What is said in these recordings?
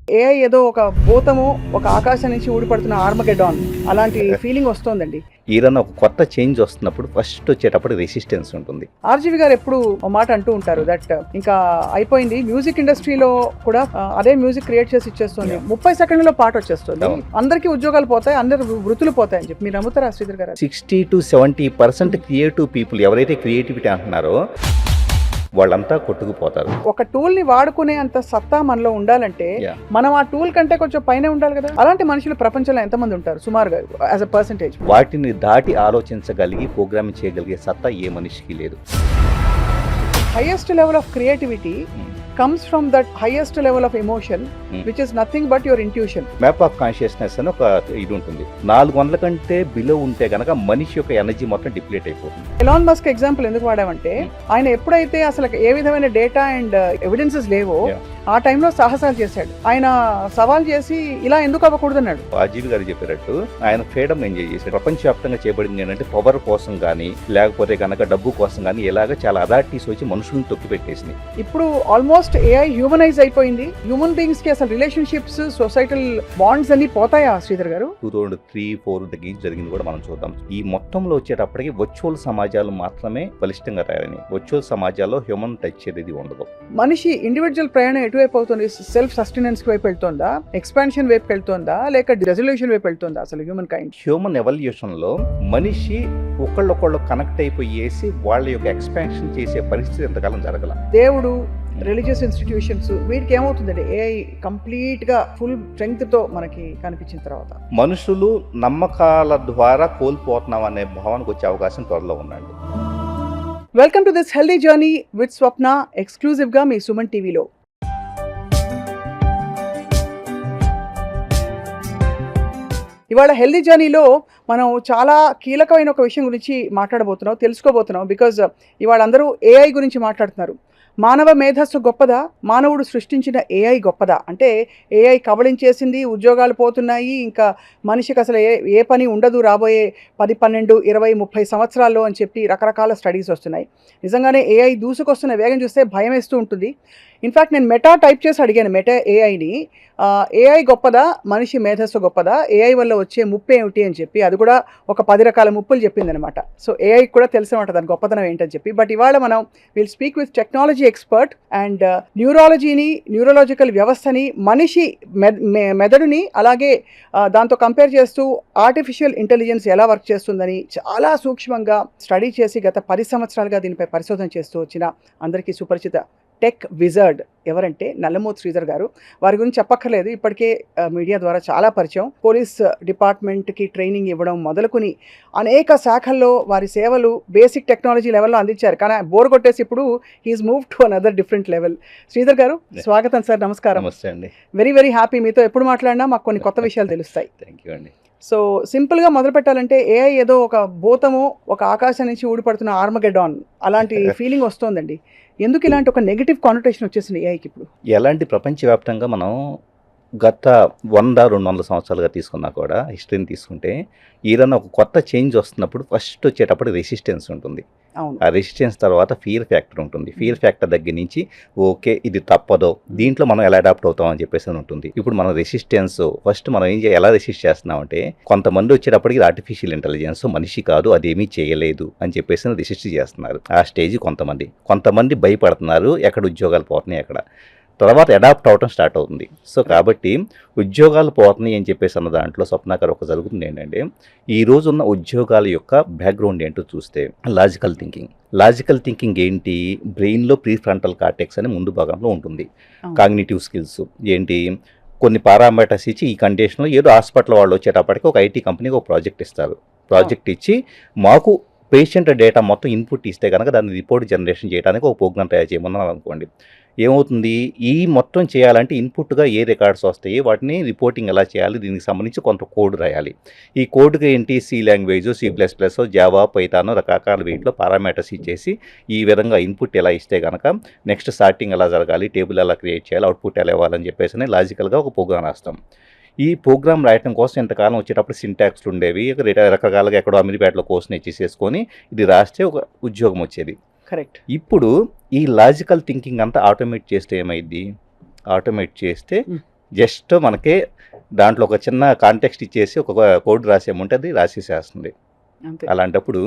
AI ఏదో ఒక భూతము ఒక ఆకాశం నుంచి ఊడిపడుతున్న ఆర్మగెడాన్ అలాంటి ఫీలింగ్ వస్తోందండి. ఏదన్నా ఒక కొత్త చేంజ్ వస్తున్నప్పుడు ఫస్ట్ వచ్చేటప్పుడు రెసిస్టెన్స్ ఉంటుంది. ఆర్జీవి గారు ఎప్పుడు ఒక మాట అంటూ ఉంటారు దట్ ఇంకా అయిపోయింది మ్యూజిక్ ఇండస్ట్రీలో కూడా అదే మ్యూజిక్ క్రియేట్ చేసి ఇచ్చేస్తుంది, 30 సెకండ్లలో పాట వచ్చేస్తుంది, అందరికీ ఉద్యోగాలు పోతాయి, అందరు వృత్తులు పోతాయి అని చెప్పి మీరు నమ్ముతారా శ్రీధర్ గారు? 60 to 70% క్రియేటివ్ పీపుల్ ఎవరైతే క్రియేటివిటీ అంటున్నారో వాళ్ళంతా కొట్టుకుపోతారు. ఒక టూల్ ని వాడుకునే అంత సత్తా మనలో ఉండాలంటే మనం ఆ టూల్ కంటే కొంచెం పైన ఉండాలి కదా. అలాంటి మనుషులు ప్రపంచంలో ఎంతమంది ఉంటారు సుమారుగా యాజ్ అ పర్సెంటేజ్? వాటిని దాటి ఆలోచించగలిగి ప్రోగ్రామింగ్ చేయగలిగే సత్తా ఏ మనిషికి లేదు. Highest level of creativity comes from that highest level of emotion which is nothing but your intuition. Map of consciousness అని ఒక ఇది ఉంటుంది. 400 కంటే బిలో ఉంటే కనుక మనిషి యొక్క ఎనర్జీ మొత్తం డిప్లీట్ అయిపోతుంది. ఎలాన్ మస్క్ ఎగ్జాంపుల్ ఎందుకు వాడామంటే ఆయన ఎప్పుడైతే అసలు ఏ విధమైన డేటా అండ్ ఎవిడెన్సెస్ లేవో ఆ టైంలో సాహసాలు చేశాడు. ఆయన సవాల్ చేసి ఇలా ఎందుకు అవ్వకూడదు అన్నాడు. ఆర్జీవి గారు చెప్పినట్టు ఆయన ఫ్రీడమ్ ఎంజాయ్ చేశాడు. ప్రపంచవ్యాప్తంగా చేయబడింది ఏంటంటే పవర్ కోసం కానీ లేకపోతే కనుక డబ్బు కోసం కానీ ఇలాగ చాలా అథారిటీస్ వచ్చి మనుషులను తొక్కి పెట్టేసినాయి. ఇప్పుడు ఆల్మోస్ట్ ఏఐ హ్యూమనైజ్ అయిపోయింది. హ్యూమన్ బీయింగ్స్ కి అసలు రిలేషన్షిప్స్ సొసైటల్ బాండ్స్ అన్ని పోతాయా శ్రీధర్ గారు? 2003-4 దగ్గర జరిగింది కూడా మనం చూద్దాం. ఈ మొత్తంలో వచ్చేటప్పటికి వర్చువల్ సమాజాలు మాత్రమే బలిష్టంగా తయారైనాయి. వర్చువల్ సమాజాల్లో హ్యూమన్ టచ్ అనేది ఉండదు. మనిషి ఇండివిజువల్ ప్రయాణం ఎటువైపు అవుతుంది? సెల్ఫ్ సస్టెనెన్స్ వైపు వెళ్తుందా, ఎక్స్పాన్షన్ వైపు వెళ్తుందా, లేక రెజల్యూషన్ వైపు వెళ్తుందా? అసలు హ్యూమన్ ఎవల్యూషన్ లో మనిషి ఒకళ్ళొకళ్ళు కనెక్ట్ అయిపోయేసి వాళ్ళ యొక్క ఎక్స్పాన్షన్ చేసే పరిస్థితి ఎంతకాలం జరగల. దేవుడు, రిలీజియస్ ఇన్స్టిట్యూషన్స్ వీటికి ఏమవుతుందండి ఏఐ కంప్లీట్ గా ఫుల్ స్ట్రెంగ్త్ తో మనకి కనిపించిన తర్వాత మనుషులు నమ్మకాల ద్వారా కోల్పోతున్నాం అనే భావనకు వచ్చే అవకాశం త్వరలో ఉందండి. Welcome to this healthy journey with Swapna, exclusive గా మీ సుమన్ టీవీలో. ఇవాళ హెల్దీ జర్నీలో మనం చాలా కీలకమైన ఒక విషయం గురించి మాట్లాడబోతున్నాం, తెలుసుకోబోతున్నాం. బికాజ్ ఇవాళ అందరూ ఏఐ గురించి మాట్లాడుతున్నారు. మానవ మేధస్సు గొప్పదా, మానవుడు సృష్టించిన ఏఐ గొప్పదా? అంటే ఏఐ కబళించేసింది, ఉద్యోగాలు పోతున్నాయి, ఇంకా మనిషికి అసలు ఏ పని ఉండదు రాబోయే 10, 12, 20, 30 సంవత్సరాల్లో అని చెప్పి రకరకాల స్టడీస్ వస్తున్నాయి. నిజంగానే ఏఐ దూసుకొస్తున్న వేగం చూస్తే భయం వేస్తూ ఉంటుంది. ఇన్ఫ్యాక్ట్ నేను మెటా టైప్ చేసి అడిగాను మెటా ఏఐని, ఏఐ గొప్పదా, మనిషి మేధస్సు గొప్పదా, ఏఐ వల్ల వచ్చే ముప్పు ఏమిటి అని చెప్పి. అది కూడా ఒక 10 రకాల ముప్పులు చెప్పింది అనమాట. సో ఏఐ కూడా తెలిసినమాట దాని గొప్పతనం ఏంటని చెప్పి. బట్ ఇవాళ మనం will speak with technology expert and న్యూరాలజీని, న్యూరలాజికల్ వ్యవస్థని, మనిషి మెదడుని, అలాగే దాంతో కంపేర్ చేస్తూ ఆర్టిఫిషియల్ ఇంటెలిజెన్స్ ఎలా వర్క్ చేస్తుందని చాలా సూక్ష్మంగా స్టడీ చేసి గత 10 సంవత్సరాలుగా దీనిపై పరిశోధన చేస్తూ వచ్చిన అందరికీ సుపరిచిత టెక్ విజర్డ్ ఎవరంటే నల్లమోతు శ్రీధర్ గారు. వారి గురించి చెప్పక్కర్లేదు, ఇప్పటికే మీడియా ద్వారా చాలా పరిచయం. పోలీస్ డిపార్ట్మెంట్కి ట్రైనింగ్ ఇవ్వడం మొదలుకొని అనేక శాఖల్లో వారి సేవలు బేసిక్ టెక్నాలజీ లెవెల్లో అందించారు. కానీ బోర్ కొట్టేసి ఇప్పుడు he's move to another different level. Sridhar గారు స్వాగతం సార్. నమస్కారం. నమస్తే అండి. Very very happy. మీతో ఎప్పుడు మాట్లాడినా మాకు కొన్ని కొత్త విషయాలు తెలుస్తాయి. థ్యాంక్ యూ అండి. సో సింపుల్గా మొదలు పెట్టాలంటే ఏఐ ఏదో ఒక భూతము ఒక ఆకాశం నుంచి ఊడిపడుతున్న ఆర్మగెడాన్ అలాంటి ఫీలింగ్ వస్తోందండి. ఎందుకు ఇలాంటి ఒక నెగిటివ్ కానోటేషన్ వచ్చేసింది ఏఐకి ఇప్పుడు? ఎలాంటి ప్రపంచవ్యాప్తంగా మనం గత 100-200 సంవత్సరాలుగా తీసుకున్నా కూడా హిస్టరీని తీసుకుంటే ఏదన్నా ఒక కొత్త చేంజ్ వస్తున్నప్పుడు ఫస్ట్ వచ్చేటప్పుడు రెసిస్టెన్స్ ఉంటుంది. ఆ రెసిస్టెన్స్ తర్వాత ఫియర్ ఫ్యాక్టర్ ఉంటుంది. ఫియర్ ఫ్యాక్టర్ దగ్గర నుంచి ఓకే ఇది తప్పదో, దీంట్లో మనం ఎలా అడాప్ట్ అవుతాం అని చెప్పేసి ఉంటుంది. ఇప్పుడు మనం రెసిస్టెన్స్ ఫస్ట్ మనం ఎలా రెసిస్ట్ చేస్తున్నామంటే కొంతమంది వచ్చేటప్పటికి ఆర్టిఫిషియల్ ఇంటెలిజెన్స్ మనిషి కాదు, అదేమీ చేయలేదు అని చెప్పేసి రెసిస్ట్ చేస్తున్నారు. ఆ స్టేజ్ కొంతమంది భయపడుతున్నారు, ఎక్కడ ఉద్యోగాలు పోతున్నాయి ఎక్కడ. తర్వాత అడాప్ట్ అవటం స్టార్ట్ అవుతుంది. సో కాబట్టి ఉద్యోగాలు పోతున్నాయి అని చెప్పేసి అన్న దాంట్లో స్వప్నాకర్ ఒక జరుగుతుంది ఏంటంటే ఈ రోజు ఉన్న ఉద్యోగాల యొక్క బ్యాక్గ్రౌండ్ ఏంటో చూస్తే లాజికల్ థింకింగ్ ఏంటి, బ్రెయిన్లో ప్రీ ఫ్రంటల్ కార్టెక్స్ అని ముందు భాగంలో ఉంటుంది. కాగ్నిటివ్ స్కిల్స్ ఏంటి, కొన్ని పారామీటర్స్ ఇచ్చి ఈ కండిషన్లో ఏదో హాస్పిటల్ వాళ్ళు వచ్చేటప్పటికి ఒక ఐటీ కంపెనీకి ఒక ప్రాజెక్ట్ ఇస్తారు. ప్రాజెక్ట్ ఇచ్చి మాకు పేషెంట్ డేటా మొత్తం ఇన్పుట్ ఇస్తే కనుక దాన్ని రిపోర్ట్ జనరేషన్ చేయడానికి ఒక ప్రోగ్రామ్ తయారు చేయమన్నారు అనుకోండి. ఏమవుతుంది, ఈ మొత్తం చేయాలంటే ఇన్పుట్గా ఏ రికార్డ్స్ వస్తాయి, వాటిని రిపోర్టింగ్ ఎలా చేయాలి, దీనికి సంబంధించి కొంత కోడ్ రాయాలి. ఈ కోడ్కి ఏంటి C language, C++, Java, Python రకరకాల వీటిలో పారామీటర్స్ ఇచ్చేసి ఈ విధంగా ఇన్పుట్ ఎలా ఇస్తే కనుక నెక్స్ట్ సార్టింగ్ ఎలా జరగాలి, టేబుల్ ఎలా క్రియేట్ చేయాలి, అవుట్పుట్ ఎలా ఇవ్వాలని చెప్పేసి లాజికల్గా ఒక ప్రోగ్రామ్ రాస్తాం. ఈ ప్రోగ్రామ్ రాయటం కోసం ఇంతకాలం వచ్చేటప్పుడు సింటాక్స్లు ఉండేవి, రకరకాలుగా ఎక్కడో అమీర్పేటలో కోర్స్ నేర్చేసేసుకొని ఇది రాస్తే ఒక ఉద్యోగం వచ్చేది. కరెక్ట్. ఇప్పుడు ఈ లాజికల్ థింకింగ్ అంతా ఆటోమేట్ చేస్తే ఏమైంది, ఆటోమేట్ చేస్తే జస్ట్ మనకి దాంట్లో ఒక చిన్న కాంటెక్స్ట్ ఇచ్చేసి ఒక కోడ్ రాసేమంటే అది రాసేసేస్తుంది. అంతే. అలాంటప్పుడు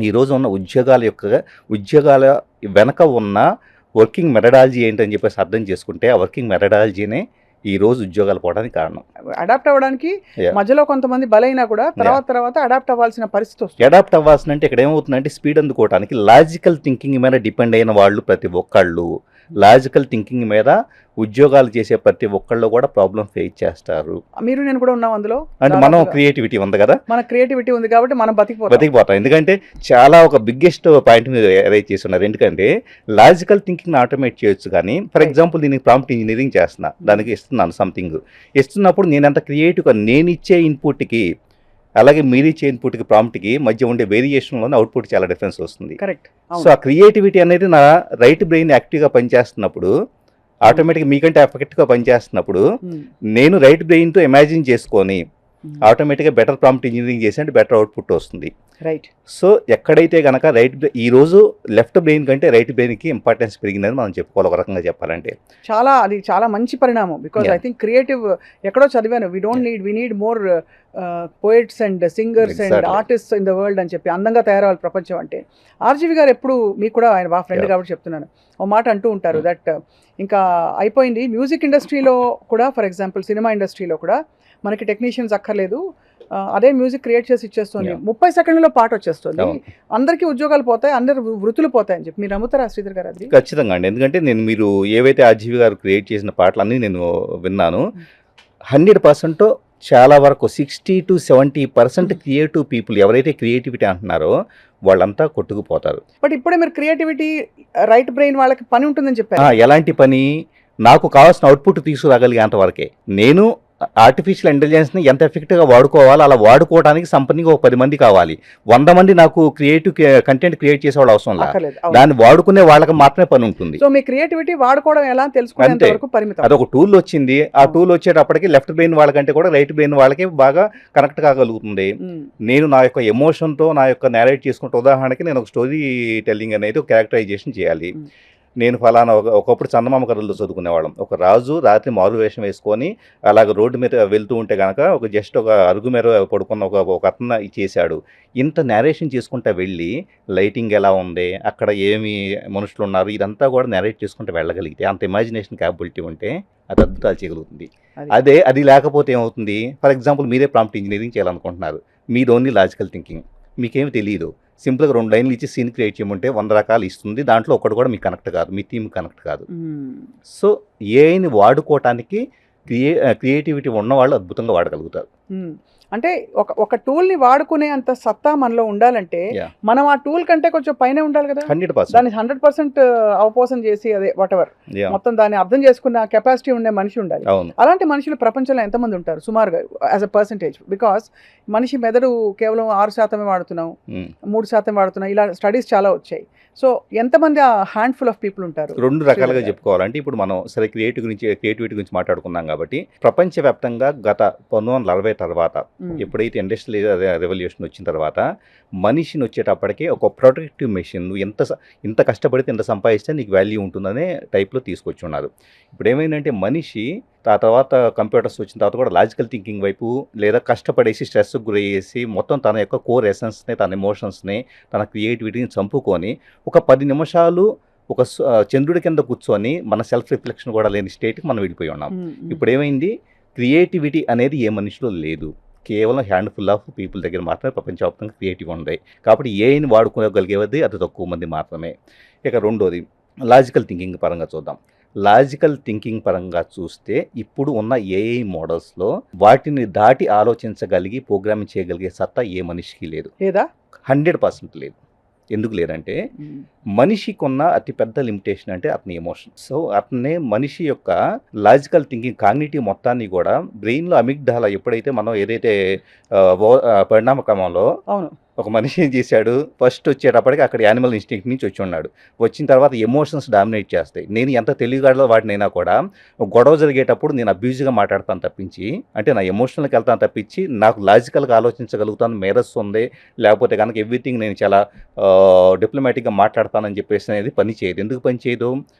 ఈరోజు ఉన్న ఉద్యోగాల వెనక ఉన్న వర్కింగ్ మెథడాలజీ ఏంటని చెప్పేసి అర్థం చేసుకుంటే ఆ వర్కింగ్ మెథడాలజీనే ఈ రోజు ఉద్యోగాలు పోవడానికి కారణం. అడాప్ట్ అవ్వడానికి Yeah. మధ్యలో కొంతమంది బలైనా కూడా తర్వాత అడాప్ట్ అవ్వాల్సిన పరిస్థితి వస్తుంది. అడాప్ట్ అవ్వాల్సిన అంటే ఇక్కడ ఏమవుతుందంటే స్పీడ్ అందుకోవడానికి లాజికల్ థింకింగ్ మీద డిపెండ్ అయిన వాళ్ళు ప్రతి ఒక్కళ్ళు లాజికల్ థింకింగ్ మీద ఉద్యోగాలు చేసే ప్రతి ఒక్కళ్ళు కూడా ప్రాబ్లం ఫేస్ చేస్తారు. మీరు నేను కూడా ఉన్నాం అందులో. అంటే మనం దాదాపుగా. క్రియేటివిటీ ఉంది కదా, మన క్రియేటివిటీ ఉంది కాబట్టి మనం బతికిపోతాం. బతికిపోతాం. ఎందుకంటే చాలా ఒక బిగ్గెస్ట్ పాయింట్ మీద రైజ్ చేస్తున్నారు. ఎందుకంటే లాజికల్ థింకింగ్ ఆటోమేట్ చేయొచ్చు, కానీ ఫర్ ఎగ్జాంపుల్ నేను ప్రాంప్ట్ ఇంజనీరింగ్ చేస్తున్నా, దానికి ఇస్తున్నాను సంథింగ్. ఇస్తున్నప్పుడు నేను ఎంత క్రియేటివ్గా నేను ఇచ్చే ఇన్పుట్కి అలాగే మీరు ఇచ్చే ఇన్పుట్కి ప్రాంప్ట్కి మధ్య ఉండే వేరియేషన్లోనే అవుట్పుట్ చాలా డిఫరెన్స్ వస్తుంది. కరెక్ట్. సో ఆ క్రియేటివిటీ అనేది నా రైట్ బ్రెయిన్ యాక్టివ్గా పనిచేస్తున్నప్పుడు, ఆటోమేటిక్గా మీకంటే ఎఫెక్ట్గా పనిచేస్తున్నప్పుడు నేను రైట్ బ్రెయిన్తో ఇమాజిన్ చేసుకొని ఆటోమేటిక్గా బెటర్ ప్రాంప్ట్ ఇంజనీరింగ్ చేసి అంటే బెటర్ అవుట్పుట్ వస్తుంది. రైట్. సో ఎక్కడైతే కనుక ఈరోజు లెఫ్ట్ బ్రెయిన్ కంటే రైట్ బ్రెయిన్కి ఇంపార్టెన్స్ పెరిగిందని మనం చెప్పుకోవాలి ఒక రకంగా చెప్పాలంటే. అది చాలా మంచి పరిణామం. Because Yeah. I think creative ఎక్కడో చదివాను, we need more poets and singers and Exactly. Artist in the world అని చెప్పి, అందంగా తయారవ్వాలి ప్రపంచం అంటే. ఆర్జీవి గారు ఎప్పుడు, మీకు కూడా ఆయన బాగా ఫ్రెండ్ Yeah. కాబట్టి చెప్తున్నాను, ఓ మాట అంటూ ఉంటారు దట్ ఇంకా అయిపోయింది మ్యూజిక్ ఇండస్ట్రీలో కూడా, ఫర్ ఎగ్జాంపుల్ సినిమా ఇండస్ట్రీలో కూడా మనకి టెక్నీషియన్స్ అక్కర్లేదు, అదే మ్యూజిక్ క్రియేట్ చేసి ఇచ్చేస్తుంది, Yeah. 30 సెకండ్లలో పాట వచ్చేస్తుంది, అవును. అందరికీ ఉద్యోగాలు పోతాయి, అందరు వృత్తులు పోతాయని చెప్పి. మీరు నమ్ముతారా శ్రీధర్ గారు అది? ఖచ్చితంగా అండి. ఎందుకంటే మీరు ఏవైతే ఆర్జీవి గారు క్రియేట్ చేసిన పాటలన్నీ నేను విన్నాను. 100% చాలా వరకు 60 to 70% క్రియేటివ్ పీపుల్ ఎవరైతే క్రియేటివిటీ అంటున్నారో వాళ్ళంతా కొట్టుకుపోతారు. బట్ ఇప్పుడే మీరు క్రియేటివిటీ రైట్ బ్రెయిన్ వాళ్ళకి పని ఉంటుందని చెప్పారు. ఎలాంటి పని? నాకు కావాల్సిన అవుట్పుట్ తీసుకురాగలిగేంత వరకే. నేను ఆర్టిఫిషియల్ ఇంటెలిజెన్స్ని ఎంత ఎఫెక్టివ్గా వాడుకోవాలో అలా వాడుకోవడానికి సంపన్నిగా ఒక 10 మంది కావాలి. 100 మంది నాకు క్రియేటివ్ కంటెంట్ క్రియేట్ చేసేవాళ్ళు అవసరం లేదు. అక్కర్లేదు. అవును. దాన్ని వాడుకునే వాళ్ళకి మాత్రమే పని ఉంటుంది. సో మీ క్రియేటివిటీ వాడుకోవడం ఎలా అని తెలుసుకునేంత అంతే. వరకు పరిమితం. అదొక టూల్ వచ్చింది. ఆ టూల్ వచ్చేటప్పటికి లెఫ్ట్ బ్రెయిన్ వాళ్ళకంటే కూడా రైట్ బ్రెయిన్ వాళ్ళకి బాగా కనెక్ట్ కాగలుగుతుంది. మ్మ్. నేను నా యొక్క ఎమోషన్తో నా యొక్క నేరేట్ చేసుకుంటే, ఉదాహరణకి నేను ఒక స్టోరీ టెల్లింగ్ అనేది ఒక క్యారెక్టరైజేషన్ చేయాలి. నేను ఫలానా ఒకప్పుడు చందమామ కథల్లో చదువుకునేవాళ్ళం. ఒక రాజు రాత్రి మారు వేషం వేసుకొని అలాగ రోడ్డు మీద వెళ్తూ ఉంటే కనుక ఒక అరుగు మీద పడుకున్న ఒక అతను చేశాడు. ఇంత నేరేషన్ చేసుకుంటా వెళ్ళి లైటింగ్ ఎలా ఉంది, అక్కడ ఏమి మనుషులు ఉన్నారు, ఇదంతా కూడా నేరేట్ చేసుకుంటూ వెళ్ళగలిగితే, అంత ఇమాజినేషన్ క్యాపబిలిటీ ఉంటే అది అద్భుతాలు చేయగలుగుతుంది. అది లేకపోతే ఏమవుతుంది? ఫర్ ఎగ్జాంపుల్ మీరే ప్రాంప్ట్ ఇంజనీరింగ్ చేయాలనుకుంటున్నారు, మీది ఓన్లీ లాజికల్ థింకింగ్, మీకేమి తెలియదు. సింపుల్గా 2 లైన్లు ఇచ్చి సీన్ క్రియేట్ చేయమంటే 100 రకాలు ఇస్తుంది. దాంట్లో ఒకటి కూడా మీకు కనెక్ట్ కాదు, మీ థీమ్ కనెక్ట్ కాదు. మ్మ్. సో ఏఐని వాడుకోవటానికి క్రియేటివిటీ ఉన్నవాళ్ళు అద్భుతంగా వాడగలుగుతారు. మ్మ్. అంటే ఒక టూల్ని వాడుకునే అంత సత్తా మనలో ఉండాలంటే Yeah. మనం ఆ టూల్ కంటే కొంచెం పైన ఉండాలి కదా. 100%. దాన్ని 100% అవపోసం చేసి అదే వాట్ ఎవర్ Yeah. మొత్తం దాన్ని అర్థం చేసుకున్న కెపాసిటీ ఉండే మనిషి ఉండాలి. అవును. అలాంటి మనుషులు ప్రపంచంలో ఎంతమంది ఉంటారు సుమారుగా యాజ్ అ పర్సంటేజ్? బికాస్ మనిషి మెదడు కేవలం 6% వాడుతున్నాం, 3% వాడుతున్నాం, ఇలా స్టడీస్ చాలా వచ్చాయి. సో ఎంతమంది ఆ హ్యాండ్ఫుల్ ఆఫ్ పీపుల్ ఉంటారు? 2 రకాలుగా చెప్పుకోవాలంటే, ఇప్పుడు మనం సరే క్రియేటివిటీ గురించి మాట్లాడుకున్నాం కాబట్టి, ప్రపంచవ్యాప్తంగా గత 1940 తర్వాత ఎప్పుడైతే ఇండస్ట్రియల్ రెవల్యూషన్ వచ్చిన తర్వాత మనిషిని వచ్చేటప్పటికి ఒక ప్రొడక్టివ్ మెషిన్, నువ్వు ఇంత కష్టపడితే ఇంత సంపాదిస్తే నీకు వాల్యూ ఉంటుందనే టైప్లో తీసుకొచ్చి ఉన్నారు. ఇప్పుడు ఏమైందంటే మనిషి ఆ తర్వాత కంప్యూటర్స్ వచ్చిన తర్వాత కూడా లాజికల్ థింకింగ్ వైపు, లేదా కష్టపడేసి స్ట్రెస్కి గురయ్యేసి మొత్తం తన యొక్క కోర్ ఎసెన్స్ని, తన ఎమోషన్స్ని, తన క్రియేటివిటీని చంపుకొని ఒక 10 నిమిషాలు ఒక చంద్రుడి కింద కూర్చొని మన సెల్ఫ్ రిఫ్లెక్షన్ కూడా లేని స్టేట్కి మనం వెళ్ళిపోయి ఉన్నాం. ఇప్పుడు ఏమైంది? క్రియేటివిటీ అనేది ఏ మనిషిలో లేదు, కేవలం హ్యాండ్ఫుల్ ఆఫ్ పీపుల్ దగ్గర మాత్రమే ప్రపంచవ్యాప్తంగా క్రియేటివ్ ఉన్నాయి. కాబట్టి ఏఐని వాడుకోగలిగేది అది తక్కువ మంది మాత్రమే. ఇక రెండోది లాజికల్ థింకింగ్ పరంగా చూద్దాం. లాజికల్ థింకింగ్ పరంగా చూస్తే ఇప్పుడు ఉన్న ఏఐ మోడల్స్లో వాటిని దాటి ఆలోచించగలిగి ప్రోగ్రామింగ్ చేయగలిగే సత్తా ఏ మనిషికి లేదు. లేదా? 100% లేదు. ఎందుకు లేదంటే మనిషికి ఉన్న అతిపెద్ద లిమిటేషన్ అంటే అతని ఎమోషన్. సో అతనే మనిషి యొక్క లాజికల్ థింకింగ్ కాగ్నిటివ్ మొత్తాన్ని కూడా బ్రెయిన్లో అమిగ్డాలా ఎప్పుడైతే మనం ఏదైతే పరిణామ క్రమంలో అవును ఒక మనిషి ఏం చేశాడు, ఫస్ట్ వచ్చేటప్పటికి అక్కడ యానిమల్ ఇన్స్టింక్ట్ నుంచి వచ్చి ఉన్నాడు. వచ్చిన తర్వాత ఎమోషన్స్ డామినేట్ చేస్తాయి. నేను ఎంత తెలివిగాడలో వాటినైనా కూడా గొడవ జరిగేటప్పుడు నేను అబ్యూజ్గా మాట్లాడతాను తప్పించి, అంటే నా ఎమోషనల్కి వెళ్తాను తప్పించి, నాకు లాజికల్గా ఆలోచించగలుగుతాను, మేధస్సు ఉంది, లేకపోతే కనుక ఎవ్రీథింగ్ నేను చాలా డిప్లొమాటిక్గా మాట్లాడతానని చెప్పేసి అనేది పని చేయదు. ఎందుకు పని చేయదు?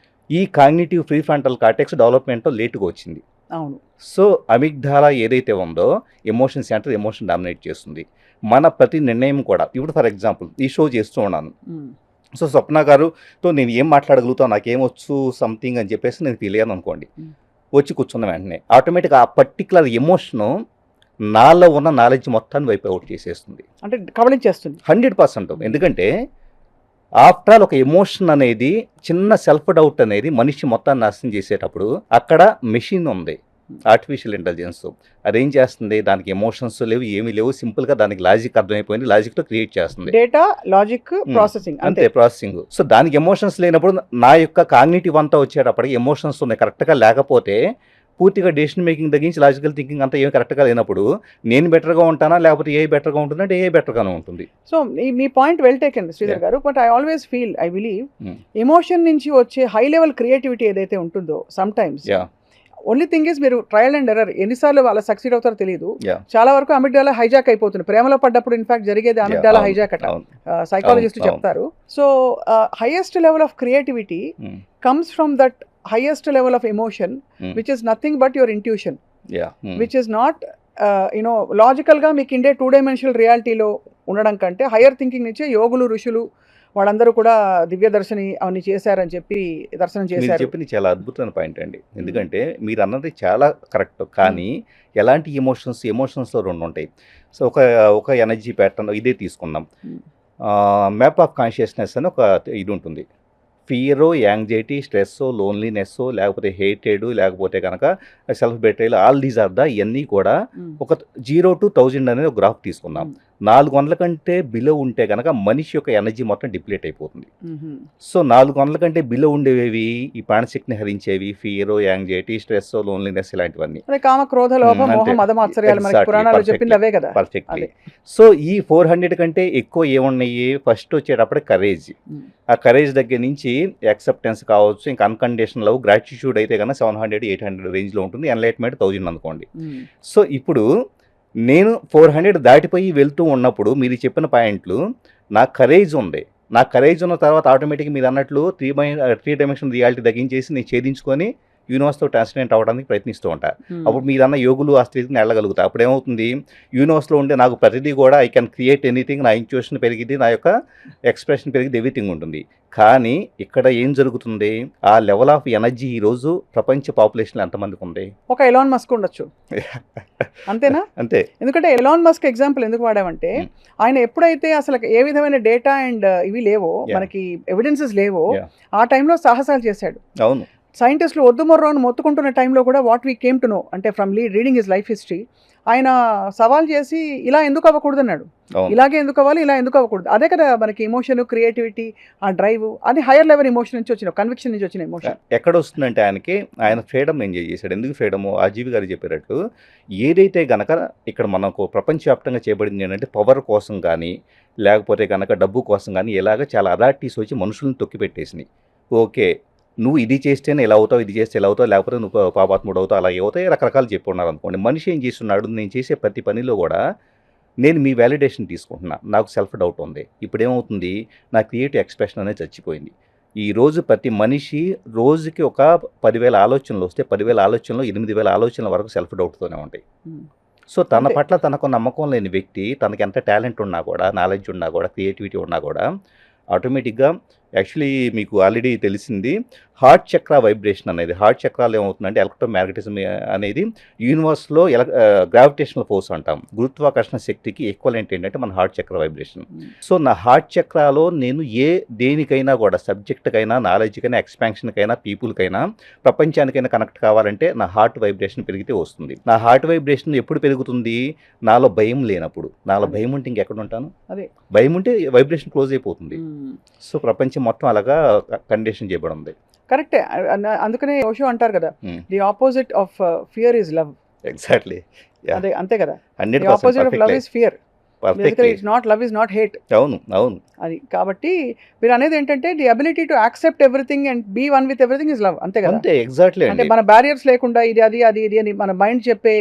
ఈ కాగ్నిటివ్ ప్రీ ఫ్రంటల్ కార్టెక్స్ డెవలప్మెంట్లో లేటుగా వచ్చింది. అవును. సో అమిగ్డాలా ఏదైతే ఉందో ఎమోషన్ సెంటర్ ఎమోషన్ డామినేట్ చేస్తుంది. మన ప్రతి నిర్ణయం కూడా ఇప్పుడు ఫర్ ఎగ్జాంపుల్ ఈ షో చేస్తూ ఉన్నాను. సో స్వప్న గారుతో నేను ఏం మాట్లాడగలుగుతాను, నాకేమొచ్చు సంథింగ్ అని చెప్పేసి నేను ఫీల్ అయ్యాను అనుకోండి. వచ్చి కూర్చున్న వెంటనే ఆటోమేటిక్గా ఆ పర్టికులర్ ఎమోషను నాలో ఉన్న నాలెడ్జ్ మొత్తాన్ని వైప్ అవుట్ చేసేస్తుంది. అంటే కబళించేస్తుంది 100%. ఎందుకంటే ఆఫ్టర్ ఆల్ ఒక ఎమోషన్ అనేది చిన్న సెల్ఫ్ డౌట్ అనేది మనిషి మొత్తాన్ని నాశనం చేసేటప్పుడు అక్కడ మెషిన్ ఉంది, ఆర్టిఫిషియల్ ఇంటెలిజెన్స్. అదేం చేస్తుంది, దానికి ఎమోషన్స్ లేవు, ఏమీ లేవు, సింపుల్గా దానికి లాజిక్ అర్థమైపోయింది, లాజిక్తో క్రియేట్ చేస్తుంది. డేటా లాజిక్ ప్రాసెసింగ్ అంతే ప్రాసెసింగ్. సో దానికి ఎమోషన్స్ లేనప్పుడు నా యొక్క కాగ్నిటివ్ అంతా వచ్చేటప్పటికి ఎమోషన్స్ ఉన్నాయి కరెక్ట్గా లేకపోతే పూర్తిగా డెసిషన్ మేకింగ్ తగ్గించి లాజికల్ థింకింగ్ అంతా ఏం కరెక్ట్గా లేనప్పుడు నేను బెటర్గా ఉంటానా లేకపోతే ఏ బెటర్గా ఉంటుంది అంటే ఏ బెటర్గానే ఉంటుంది. సో మీ పాయింట్ వెల్ టేకెన్ శ్రీధర్ గారు. But I always feel, I believe emotion నుంచి వచ్చే హై లెవెల్ క్రియేటివిటీ ఏదైతే ఉంటుందో some times only thing is మీరు ట్రయల్ అండ్ ఎర్రర్ ఎన్నిసార్లు వాళ్ళ సక్సీడ్ అవుతారో తెలియదు. చాలా వరకు అమిగ్డాలా హైజాక్ అయిపోతుంది. ప్రేమలో పడ్డప్పుడు ఇన్ఫాక్ట్ జరిగేది అమిగ్డాలా హైజాక్ అట, సైకాలజిస్ట్ చెప్తారు. So highest level of creativity comes from that highest level of emotion which is nothing but your intuition, which is not logical గా మీకు ఇండే 2-dimensional రియాలిటీలో ఉండడం కంటే హయ్యర్ థింకింగ్ నుంచే యోగులు ఋషులు వాళ్ళందరూ కూడా దివ్య దర్శని అవన్నీ చేశారని చెప్పి దర్శనం చేశారు. చెప్పింది చాలా అద్భుతమైన పాయింట్ అండి. ఎందుకంటే మీరు అన్నది చాలా కరెక్ట్. కానీ ఎలాంటి ఎమోషన్స్లో రెండు ఉంటాయి. సో ఒక ఎనర్జీ ప్యాటర్న్ ఇదే తీసుకుందాం. మ్యాప్ ఆఫ్ కాన్షియస్నెస్ అని ఒక ఇది ఉంటుంది. ఫియరో, యాంగ్జైటీ, స్ట్రెస్, లోన్లీనెస్, లేకపోతే హేటెడ్, లేకపోతే కనుక సెల్ఫ్ బెట్రేయల్, ఆల్ దీస్ ఆర్ ఇవన్నీ కూడా ఒక 0 to 1000 అనేది ఒక గ్రాఫ్ తీసుకుందాం. 400 కంటే బిలో ఉంటే కనుక మనిషి యొక్క ఎనర్జీ మొత్తం డిప్లీట్ అయిపోతుంది. సో 400 కంటే బిలో ఉండేవి ఈ ప్రాణశక్తిని హరించేవి ఫియరో, యాంగ్జైటీ, స్ట్రెస్, లోన్లీనెస్ ఇలాంటివన్నీ. కామ, క్రోధ, లోభ, మోహ, మద, మాత్సర్యాలు మనకి పురాణాలు చెప్పింది అవే కదా. పర్ఫెక్ట్లీ. సో ఈ 400 కంటే ఎక్కువ ఏమున్నాయి, ఫస్ట్ వచ్చేటప్పుడు కరేజ్. ఆ కరేజ్ దగ్గర నుంచి యాక్సెప్టెన్స్ కావచ్చు, ఇంకా అన్కండిషనల్ లవ్, గ్రాటిట్యూడ్ అయితే కన్నా 700-800 రేంజ్లో ఉంటుంది. ఎన్లైట్మెంట్ 1000 అనుకోండి. సో ఇప్పుడు నేను 400 దాటిపోయి వెళ్తూ ఉన్నప్పుడు మీరు చెప్పిన పాయింట్లు నా కరేజ్ ఉంది. నా కరేజ్ ఉన్న తర్వాత ఆటోమేటిక్గా మీరు అన్నట్లు 3-dimensional రియాలిటీ తగ్గించేసి నేను ఛేదించుకొని యూనివర్స్తో ట్రాన్స్లేట్ అవ్వడానికి ప్రయత్నిస్తూ ఉంటా. అప్పుడు మీరు అన్న యోగులు ఆ స్థితిని వెళ్ళగలుగుతా. అప్పుడు ఏమవుతుంది, యూనివర్స్లో ఉండే నాకు ప్రతిదీ కూడా ఐ కెన్ క్రియేట్ ఎనీథింగ్, నా ఇంట్యూషన్ పెరిగింది, నా యొక్క ఎక్స్ప్రెషన్ పెరిగింది, ఎవ్రీథింగ్ ఉంటుంది. కానీ ఇక్కడ ఏం జరుగుతుంది, ఆ లెవెల్ ఆఫ్ ఎనర్జీ ఈరోజు ప్రపంచ పాపులేషన్ ఎంతమందికి ఉంది? ఒక ఎలాన్ మస్క్ ఉండొచ్చు, అంతేనా? అంతే. ఎందుకంటే ఎలాన్ మస్క్ ఎగ్జాంపుల్ ఎందుకు వాడామంటే ఆయన ఎప్పుడైతే అసలు ఏ విధమైన డేటా అండ్ ఇవి లేవో, మనకి ఎవిడెన్సెస్ లేవో, ఆ టైంలో సాహసాలు చేశాడు. అవును. సైంటిస్టులు వద్దు మొర్రో అని మొత్తుకుంటున్న టైంలో కూడా what we came to know అంటే from reading his life history, ఆయన సవాల్ చేసి ఇలా ఎందుకు అవ్వకూడదు అన్నాడు. ఇలాగే ఎందుకు అవ్వాలి, ఇలా ఎందుకు అవ్వకూడదు. అదే కదా మనకి ఎమోషన్, క్రియేటివిటీ, ఆ డ్రైవ్, అది హైయర్ లెవెల్ ఎమోషన్ నుంచి వచ్చిన, కన్విక్షన్ నుంచి వచ్చిన ఎమోషన్. ఎక్కడ వస్తుందంటే ఆయన ఫ్రీడమ్ ఎంజాయ్ చేశాడు. ఎందుకు ఫ్రీడము, ఆజీవి గారు చెప్పినట్టు ఏదైతే గనక ఇక్కడ మనకు ప్రపంచవ్యాప్తంగా చేయబడింది ఏంటంటే పవర్ కోసం కానీ లేకపోతే కనుక డబ్బు కోసం కానీ ఇలాగ చాలా అథారిటీస్ వచ్చి మనుషులను తొక్కిపెట్టేసినాయి. ఓకే, నువ్వు ఇది చేస్తేనే ఇలా అవుతావు, ఇది చేస్తే ఇలా అవుతావు, లేకపోతే నువ్వు పాపాత్ముడు అవుతావు, అలా అవుతాయి, రకరకాలు చెప్పుకున్నారు అనుకోండి. మనిషి ఏం చేస్తున్నాడు, నేను చేసే ప్రతి పనిలో కూడా నేను మీ వ్యాలిడేషన్ తీసుకుంటున్నా, నాకు సెల్ఫ్ డౌట్ ఉంది. ఇప్పుడు ఏమవుతుంది, నా క్రియేటివ్ ఎక్స్ప్రెషన్ అనేది చచ్చిపోయింది. ఈరోజు ప్రతి మనిషి రోజుకి ఒక 10,000 ఆలోచనలు వస్తే 10,000 ఆలోచనలు 8,000 ఆలోచనల వరకు సెల్ఫ్ డౌట్తోనే ఉంటాయి. సో తన పట్ల తనకు నమ్మకం లేని వ్యక్తి, తనకి ఎంత టాలెంట్ ఉన్నా కూడా, నాలెడ్జ్ ఉన్నా కూడా, క్రియేటివిటీ ఉన్నా కూడా ఆటోమేటిక్గా యాక్చువల్లీ మీకు ఆల్రెడీ తెలిసింది హార్ట్ చక్ర వైబ్రేషన్ అనేది. హార్ట్ చక్రాలు ఏమవుతుందంటే ఎలక్ట్రోమాగ్నెటిజం అనేది యూనివర్స్లో గ్రావిటేషనల్ ఫోర్స్ అంటాం. గురుత్వాకర్షణ శక్తికి ఈక్వలెంట్ ఏంటంటే మన హార్ట్ చక్ర వైబ్రేషన్. సో నా హార్ట్ చక్రాలో నేను దేనికైనా కూడా, సబ్జెక్ట్కైనా, నాలెడ్జ్కైనా, ఎక్స్పాన్షన్కైనా, పీపుల్కైనా, ప్రపంచానికైనా కనెక్ట్ కావాలంటే నా హార్ట్ వైబ్రేషన్ పెరిగితే వస్తుంది. నా హార్ట్ వైబ్రేషన్ ఎప్పుడు పెరుగుతుంది, నాలో భయం లేనప్పుడు. నాలో భయం ఉంటే ఇంకెక్కడ ఉంటాను, అదే భయం ఉంటే వైబ్రేషన్ క్లోజ్ అయిపోతుంది. సో ప్రపంచం మొత్తం అలాగా కండిషన్ చేయబడి ఉంది. కరెక్టే. అందుకనే ఓషో అంటారు కదా, the opposite of fear is love. Exactly. అదే, అంతే కదా. 100% the opposite of love is fear. Basically it's not love is not hate. అవును, అవును. అది కాబట్టి మీరు అనేది ఏంటంటే the ability to accept everything and be one with everything is love. అంతే కదా. అంతే, ఎగ్జాక్ట్లీ. అంటే మన బ్యారియర్స్ లేకుండా ఇది అది అది ఇది అని మన మైండ్ చెప్పే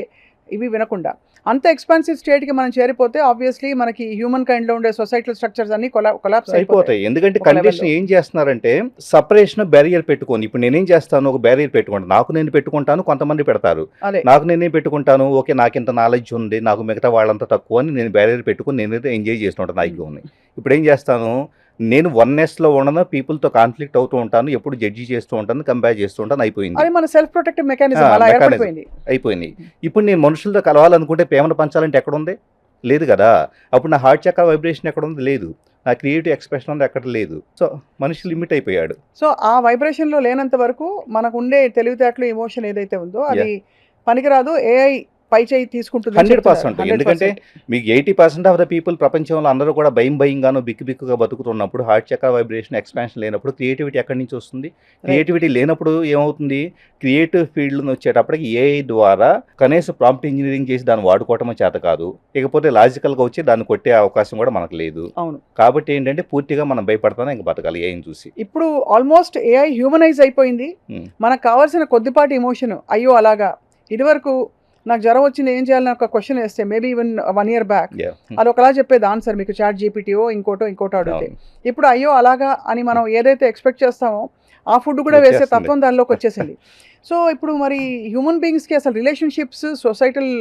ఇవి వినకుండా అంత ఎక్స్పాన్సివ్ స్టేట్కి మనం చేరిపోతే ఆబ్వియస్లీ మనకి హ్యూమన్ కైండ్లో ఉండే సొసైటల్ స్ట్రక్చర్స్ అన్ని కొలాప్స్ అయిపోతాయి. ఎందుకంటే ఒక కండిషన్ level ఏం చేస్తున్నారంటే సపరేషన్ బ్యారియర్ పెట్టుకొని, ఇప్పుడు నేనేం చేస్తాను, ఒక బ్యారియర్ పెట్టుకుంటాను, నాకు నేను పెట్టుకుంటాను, కొంతమంది పెడతారు, అదే నాకు నేనే పెట్టుకుంటాను, ఓకే నాకు ఇంత నాలెడ్జ్ ఉంది, నాకు మిగతా వాళ్ళంతా తక్కువ అని నేను బ్యారియర్ పెట్టుకుని నేనైతే ఎంజాయ్ చేస్తుంటాను నా ఈగోని. ఇప్పుడు ఏం చేస్తాను, నేను వన్నెస్లో ఉండను, పీపుల్తో కాన్ఫ్లిక్ట్ అవుతూ ఉంటాను, ఎప్పుడు జడ్జి చేస్తూ ఉంటాను, కంపేర్ చేస్తూ ఉంటాను, అయిపోయింది. అది మన సెల్ఫ్ ప్రొటెక్టివ్ మెకానిజం అలా mechanism. ఏర్పడిపోయింది. అయిపోయింది. ఇప్పుడు నేను మనుషులతో కలవాలనుకుంటే ప్రేమను పంచాలంటే ఎక్కడుంది? లేదు కదా. అప్పుడు నా హార్ట్ చక్ర వైబ్రేషన్ ఎక్కడ ఉంది? లేదు. నా క్రియేటివ్ ఎక్స్ప్రెషన్ ఉంది ఎక్కడ? లేదు. సో మనిషి లిమిట్ అయిపోయాడు. సో ఆ వైబ్రేషన్లో లేనంత వరకు మనకు ఉండే తెలివితేటలు ఎమోషన్ ఏదైతే ఉందో అది పనికిరాదు, ఏఐ పై చేయి తీసుకుంటుంది 100%. ఎందుకంటే మీకు 80% ఆఫ్ ద పీపుల్ ప్రపంచంలో అందరూ కూడా భయంగాను బిక్కుగా బతుకుతున్నప్పుడు, హార్ట్ చక్ర వైబ్రేషన్ ఎక్స్పాన్షన్ లేనప్పుడు క్రియేటివిటీ ఎక్కడి నుంచి వస్తుంది? క్రియేటివిటీ లేనప్పుడు ఏమవుతుంది? క్రియేటివ్ ఫీల్డ్ వచ్చేటప్పటికి ఏఐ ద్వారా కనీసం ప్రాంప్ట్ ఇంజనీరింగ్ చేసి దాన్ని వాడుకోవటం చేత కాదు, ఇకపోతే లాజికల్గా వచ్చి దాన్ని కొట్టే అవకాశం కూడా మనకు లేదు. అవును. కాబట్టి ఏంటంటే పూర్తిగా మనం భయపడతానే ఇంక బతకాలి ఏఐని చూసి. ఇప్పుడు ఆల్మోస్ట్ ఏఐ హ్యూమనైజ్ అయిపోయింది. మనకు కావాల్సిన కొద్దిపాటి ఎమోషన్, అయ్యో అలాగా, ఇదివరకు నాకు జ్వరం వచ్చింది ఏం చేయాలని ఒక క్వశ్చన్ వేస్తే మేబీ ఈవెన్ 1 year బ్యాక్ అది ఒకలా చెప్పేది ఆన్సర్, మీకు చాట్ జీపీటీయో ఇంకోటో అడిగితే. ఇప్పుడు అయ్యో అలాగా అని మనం ఏదైతే ఎక్స్పెక్ట్ చేస్తామో ఆ ఫుడ్ కూడా వేసే తత్వం దానిలోకి వచ్చేసింది. సో ఇప్పుడు మరి హ్యూమన్ బీయింగ్స్కి అసలు రిలేషన్షిప్స్, సొసైటల్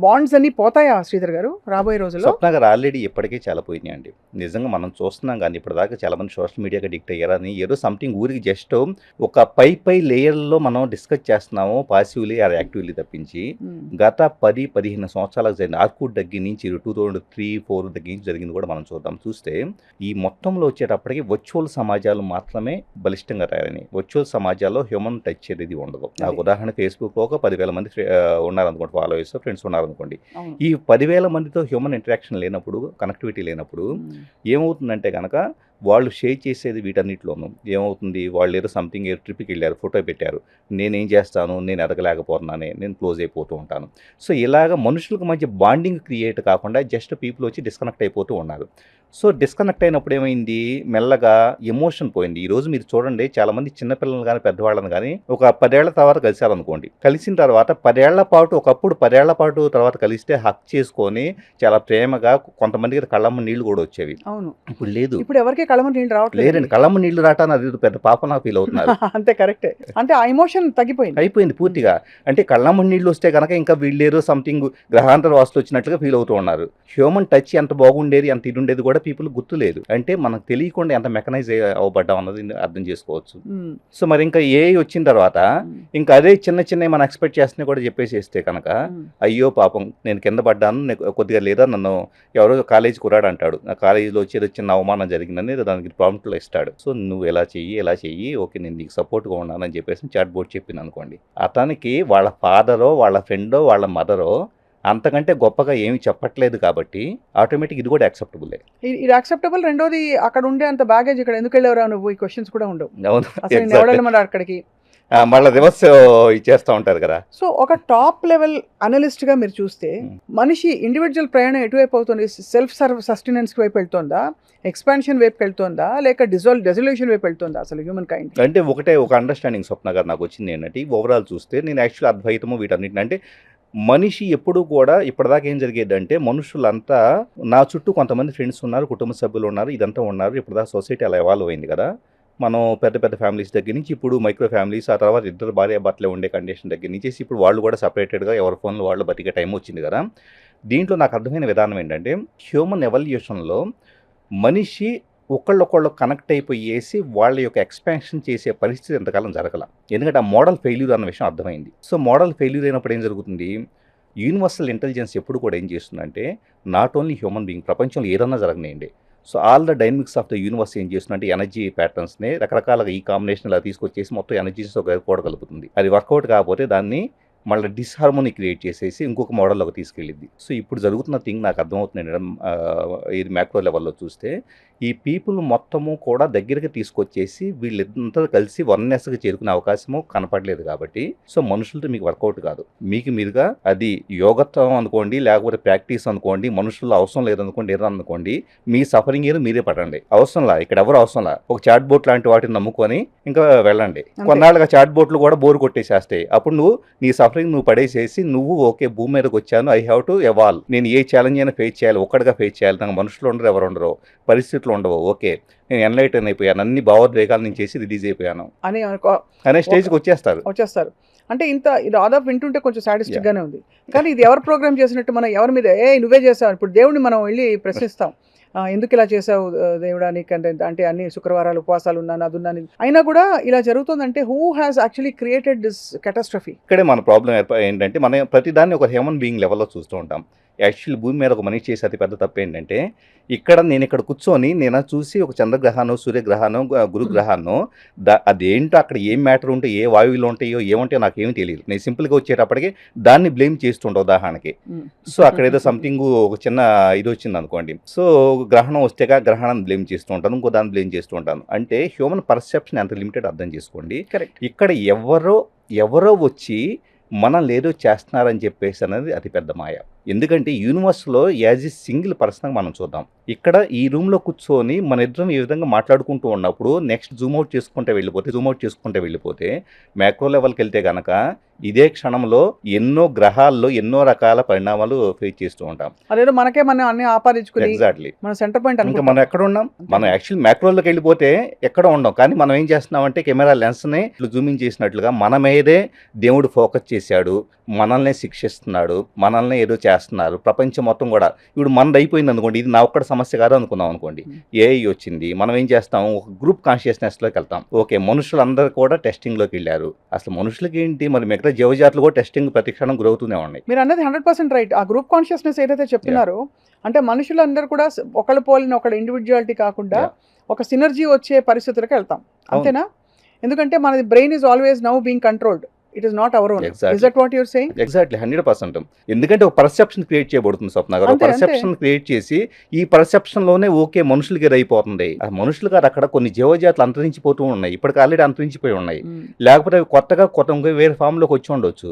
బాండ్స్ అన్నీ పోతాయా శ్రీధర్ గారు రాబోయే రోజుల్లో? స్వప్న గారు ఆల్రెడీ ఇప్పటికే చాలా పోయినాయి అండి. నిజంగా మనం చూస్తున్నాం కానీ ఇప్పటిదాకా చాలా మంది సోషల్ మీడియాకి అడిక్ట్ అయ్యారని ఏదో సంథింగ్ ఊరికి జస్ట్ ఒక పై లేయర్లో మనం డిస్కస్ చేస్తున్నాము, పాసివ్లీ ఆర్ యాక్టివ్లీ తప్పించి గత 10-15 సంవత్సరాలకు జరిగిన ఆర్కుడ్ దగ్గర నుంచి 2003-4 దగ్గర నుంచి జరిగింది కూడా మనం చూస్తే ఈ మొత్తంలో వచ్చేటప్పటికి వర్చువల్ సమాజాలు మాత్రమే బలిష్టంగా తయారైనాయి. వర్చువల్ సమాజాల్లో హ్యూమన్ టచ్ అనేది ఉండదు. నాకు ఉదాహరణ ఫేస్బుక్ ఒక 10,000 మంది ఉన్నారనుకోండి, ఫాలోవర్స్ ఫ్రెండ్స్ ఉన్నారనుకోండి. ఈ 10,000 మందితో హ్యూమన్ ఇంటరాక్షన్ లేనప్పుడు, కనెక్టివిటీ లేనప్పుడు ఏమవుతుందంటే కనుక వాళ్ళు షేర్ చేసేది వీటన్నిటిలోనూ ఏమవుతుంది, వాళ్ళు ఏదో సంథింగ్ ట్రిప్కి వెళ్ళారు, ఫోటో పెట్టారు, నేనేం చేస్తాను, నేను ఎదగలేకపోతున్నానే, నేను క్లోజ్ అయిపోతూ ఉంటాను. సో ఇలాగ మనుషులకు మధ్య బాండింగ్ క్రియేట్ కాకుండా జస్ట్ పీపుల్ వచ్చి డిస్కనెక్ట్ అయిపోతూ ఉన్నారు. సో డిస్కనెక్ట్ అయినప్పుడు ఏమైంది, మెల్లగా ఎమోషన్ పోయింది. ఈరోజు మీరు చూడండి, చాలామంది చిన్నపిల్లలు కానీ పెద్దవాళ్ళని కానీ ఒక 10 ఏళ్ల తర్వాత కలిశారనుకోండి, కలిసిన తర్వాత 10 ఏళ్ల పాటు, ఒకప్పుడు 10 ఏళ్ల పాటు తర్వాత కలిస్తే హక్ చేసుకొని చాలా ప్రేమగా, కొంతమందికి కళ్ళమ్మ నీళ్లు కూడా వచ్చేవి. అవును. ఇప్పుడు లేదు. ఇప్పుడు ఎవరికి కళ్ళమ్మ నీళ్ళు రావట్లేదు. లేదండి, కళ్ళమ్మ నీళ్లు రావటాన్ని అది పెద్ద పాపలా ఫీల్ అవుతున్నారు. అంతే, కరెక్టే. అంటే ఆ ఎమోషన్ అయిపోయింది పూర్తిగా. అంటే కళ్ళమ్మ నీళ్లు వస్తే కనుక ఇంకా వీళ్ళేదో సంథింగ్ గ్రహాంతర వాస్తులు వచ్చినట్లుగా ఫీల్ అవుతూ ఉన్నారు. హ్యూమన్ టచ్ ఎంత బాగుండేది, ఎంత ఇది ఉండేది కూడా పీపుల్ గుర్తులేదు. అంటే మనకు తెలియకుండా ఎంత మెకనైజ్ అవ్వబడ్డాం అన్నది అర్థం చేసుకోవచ్చు. సో మరి ఇంకా ఏఐ వచ్చిన తర్వాత ఇంకా అదే చిన్న మనం ఎక్స్పెక్ట్ చేస్తున్నా కూడా చెప్పేసేస్తే కనుక అయ్యో పాపం నేను కింద పడ్డాను కొద్దిగా, లేదా నన్ను ఎవరో కాలేజీ కురాడు అంటాడు, నా కాలేజీలో వచ్చేది చిన్న అవమానం జరిగిందని దానికి ప్రాంప్ట్లో ఇస్తాడు. సో నువ్వు ఎలా చెయ్యి, ఓకే నేను నీకు సపోర్ట్గా ఉన్నానని చెప్పేసి చాట్ బోర్డ్ చెప్పింది అనుకోండి, అతనికి వాళ్ళ ఫాదరో, వాళ్ళ ఫ్రెండో, వాళ్ళ మదరో అంతకంటే గొప్పగా ఏమి చెప్పట్లేదు కాబట్టి ఆటోమేటిక్ ఇది కూడా యాక్సెప్టబుల్. ఇది యాక్సెప్టబుల్. రెండోది, అక్కడ ఉండే అంత బ్యాగేజ్ ఇక్కడ ఎందుకు వెళ్ళేవరా నువ్వు, ఈ క్వశ్చన్స్ కూడా ఉండవు. అవును, ఎవరు అక్కడికి మళ్ళీ రివర్స్ ఇచ్చేస్తూ ఉంటారు కదా. సో ఒక టాప్ లెవెల్ అనలిస్ట్గా మీరు చూస్తే మనిషి ఇండివిజువల్ ప్రయాణం ఎటువైపు అవుతుంది? సెల్ఫ్ సస్టెనెన్స్ వైపు వెళ్తుందా, ఎక్స్పాన్షన్ వైపు వెళ్తుందా, లేక డెజల్యూషన్ వైపు వెళ్తుందా అసలు హ్యూమన్ కైండ్? అంటే ఒక అండర్స్టాండింగ్ స్వప్న గారు నాకు వచ్చింది ఏంటంటే, ఓవరాల్ చూస్తే నేను యాక్చువల్లీ అద్వైతము వీటన్నిటిని, అంటే మనిషి ఎప్పుడు కూడా ఇప్పటిదాకా ఏం జరిగేదంటే మనుషులంతా నా చుట్టూ కొంతమంది ఫ్రెండ్స్ ఉన్నారు, కుటుంబ సభ్యులు ఉన్నారు, ఇదంతా ఉన్నారు. ఇప్పటిదాకా సొసైటీ అలా ఎవాల్వ్ అయింది కదా. మనం పెద్ద ఫ్యామిలీస్ దగ్గర నుంచి ఇప్పుడు మైక్రో ఫ్యామిలీస్, ఆ తర్వాత ఇద్దరు భార్యాభర్తలే ఉండే కండిషన్ దగ్గర నుంచి ఇప్పుడు వాళ్ళు కూడా సపరేటెడ్గా ఎవరి ఫోన్లో వాళ్ళు బతికే టైం వచ్చింది కదా. దీంట్లో నాకు అర్థమైన విధానం ఏంటంటే, హ్యూమన్ ఎవల్యూషన్లో మనిషి ఒకళ్ళొకళ్ళు కనెక్ట్ అయిపోయేసి వాళ్ళ యొక్క ఎక్స్పాన్షన్ చేసే పరిస్థితి ఎంతకాలం జరగల. ఎందుకంటే ఆ మోడల్ ఫెయిల్యూర్ అన్న విషయం అర్థమైంది. సో మోడల్ ఫెయిల్యూర్ అయినప్పుడు ఏం జరుగుతుంది, యూనివర్సల్ ఇంటెలిజెన్స్ ఎప్పుడు కూడా ఏం చేస్తుందంటే, నాట్ ఓన్లీ హ్యూమన్ బీయింగ్, ప్రపంచంలో ఏదన్నా జరగనేయండి, so all the dynamics of the universe ఏం చేస్తుందంటే ఎనర్జీ ప్యాటర్న్స్ని రకరకాలుగా ఈ కాంబినేషన్ ఇలా తీసుకొచ్చేసి మొత్తం ఎనర్జీస్ ఒక కూడగలుపుతుంది. అది వర్కౌట్ కాకపోతే దాన్ని మళ్ళీ డిస్హార్మోనీ క్రియేట్ చేసేసి ఇంకొక మోడల్లోకి తీసుకెళ్ళింది. సో ఇప్పుడు జరుగుతున్న థింగ్ నాకు అర్థమవుతుంది, ఇది మ్యాక్రో లెవెల్లో చూస్తే ఈ పీపుల్ మొత్తము కూడా దగ్గరికి తీసుకొచ్చేసి వీళ్ళంతా కలిసి వన్నెస్గా చేరుకునే అవకాశము కనపడలేదు. కాబట్టి సో మనుషులతో మీకు వర్కౌట్ కాదు, మీకు మీరుగా అది యోగత్వం అనుకోండి, లేకపోతే ప్రాక్టీస్ అనుకోండి, మనుషుల్లో అవసరం లేదనుకోండి, ఏదనుకోండి, మీ సఫరింగ్ ఏదో మీరే పడండి, అవసరంలా ఇక్కడ ఎవరు అవసరంలా. ఒక చాట్ బోట్ లాంటి వాటిని నమ్ముకొని ఇంకా వెళ్ళండి. కొన్నాళ్ళుగా చాట్ బోట్లు కూడా బోర్ కొట్టేసేస్తాయి. అప్పుడు నువ్వు నీ సఫరింగ్ నువ్వు పడేసేసి నువ్వు ఓకే భూమి మీదకి వచ్చాను, ఐ హ్యావ్ టు ఎవాల్వ్, నేను ఏ ఛాలెంజ్ అయినా ఫేస్ చేయాలి, ఒక్కడిగా ఫేస్ చేయాలి, నాకు మనుషులు ఉండరు, ఎవరు ఉండరు, పరిస్థితులు ఉండవు, ఓకే నేను ఎన్లైటన్ అయిపోయాను, అన్ని భావోద్వేగాలు నేను చేసి రిలీజ్ అయిపోయాను అనే స్టేజ్కి వచ్చేస్తారు. అంటే ఇంత ఇది దాదాపు వింటుంటే కొంచెం సాటిస్టిక్ గానే ఉంది. కానీ ఇది ఎవరు ప్రోగ్రామ్ చేసినట్టు, మనం ఎవరి మీద నువ్వే చేసావు, ఇప్పుడు దేవుడిని మనం వెళ్ళి ప్రశ్నిస్తాం, ఎందుకు ఇలా చేసావు దేవుడా నీకంటే, అంటే అన్ని శుక్రవారాలు ఉపవాసాలు ఉన్నాను, అది ఉన్నాను, అయినా కూడా ఇలా జరుగుతుందంటే who has actually created this catastrophe? ఇక్కడే మన ప్రాబ్లం ఏంటంటే మనం ప్రతిదాన్ని ఒక హ్యూమన్ బీయింగ్ లెవెల్లో చూస్తూ ఉంటాం. యాక్చువల్లీ భూమి మీద ఒక మనిషి చేసే అతి పెద్ద తప్పు ఏంటంటే, నేను ఇక్కడ కూర్చొని నేను చూసి ఒక చంద్రగ్రహానో సూర్యగ్రహానో గురుగ్రహానో అదేంటో అక్కడ ఏం మ్యాటర్ ఉంటే ఏ వాయువులు ఉంటాయో ఏముంటాయో నాకేమీ తెలియదు. నేను సింపుల్గా వచ్చేటప్పటికి దాన్ని బ్లేమ్ చేస్తుంటా ఉదాహరణకి. సో అక్కడ ఏదో సంథింగ్ ఒక చిన్న ఇది వచ్చింది అనుకోండి, సో గ్రహణం వస్తే గ్రహణాన్ని బ్లేమ్ చేస్తూ ఉంటాను, ఇంకో దాన్ని బ్లేమ్ చేస్తూ ఉంటాను. అంటే హ్యూమన్ పర్సెప్షన్ ఎంత లిమిటెడ్ అర్థం చేసుకోండి. ఇక్కడ ఎవరో వచ్చి మనం లేదో చేస్తున్నారని చెప్పేసి అనేది అతిపెద్ద మాయ. ఎందుకంటే యూనివర్స్లో యాజ్ ఏ సింగిల్ పర్సన్గా మనం చూద్దాం. ఇక్కడ ఈ రూమ్లో కూర్చొని మన ఇద్దరం ఈ విధంగా మాట్లాడుకుంటూ ఉన్నప్పుడు నెక్స్ట్ జూమ్ అవుట్ చేసుకుంటే వెళ్ళిపోతే మ్యాక్రో లెవెల్కి వెళ్తే కనుక ఇదే క్షణంలో ఎన్నో గ్రహాల్లో ఎన్నో రకాల పరిణామాలు ఫేస్ చేస్తూ ఉంటాం. అదేదో మనకే మనం అన్ని ఆపాదించుకుని ఎగ్జాక్ట్లీ మన సెంటర్ పాయింట్ ఇంకా మనం ఎక్కడ ఉన్నాం, మనం యాక్చువల్ మ్యాక్రోలోకి వెళ్ళిపోతే ఎక్కడ ఉండం. కానీ మనం ఏం చేస్తున్నాం అంటే కెమెరా లెన్స్ని ఇట్లా జూమింగ్ చేసినట్లుగా మన మీదే దేవుడు ఫోకస్ చేశాడు, మనల్ని శిక్షిస్తున్నాడు, మనల్ని ఏదో చేస్తున్నారు. ప్రపంచం మొత్తం కూడా ఇప్పుడు మనది అయిపోయింది అనుకోండి, ఇది నా ఒక్కడ సమస్య కాదు అనుకున్నాం అనుకోండి, ఏఐ వచ్చింది, మనం ఏం చేస్తాం, ఒక గ్రూప్ కాన్షియస్నెస్లోకి వెళ్తాం. ఓకే మనుషులందరూ కూడా టెస్టింగ్లోకి వెళ్ళారు, అసలు మనుషులకి ఏంటి మరి మిగతా జీవజాతులు కూడా టెస్టింగ్ ప్రతి క్షణం గ్రౌతూనే ఉన్నాయి. మీరు అన్నది 100% రైట్. ఆ గ్రూప్ కాన్షియస్నెస్ ఏదైతే చెప్తున్నారో, అంటే మనుషులందరూ కూడా ఒకళ్ళు పోలిన ఒకళ్ళ ఇండివిజువాలిటీ కాకుండా ఒక సినర్జీ వచ్చే పరిస్థితులకు వెళ్తాం, అంతేనా? ఎందుకంటే మనది brain is always now being controlled, it is not our own. Is that what you're saying? Exactly 100%. ఎందుకంటే ఒక పర్సెప్షన్ క్రియేట్ చేయబడుతుంది స్వప్న గారు. పర్సెప్షన్ క్రియేట్ చేసి ఈ పర్సెప్షన్ లోనే ఓకే మనుషులకి అయిపోతుంది. ఆ మనుషులు గారు అక్కడ కొన్ని జీవజాతులు అంతరించిపోతూ ఉన్నాయి, ఇప్పటికి ఆల్రెడీ అంతరించిపోయి ఉన్నాయి, లేకపోతే కొత్తగా వేరే ఫామ్ లోకి వచ్చి ఉండొచ్చు.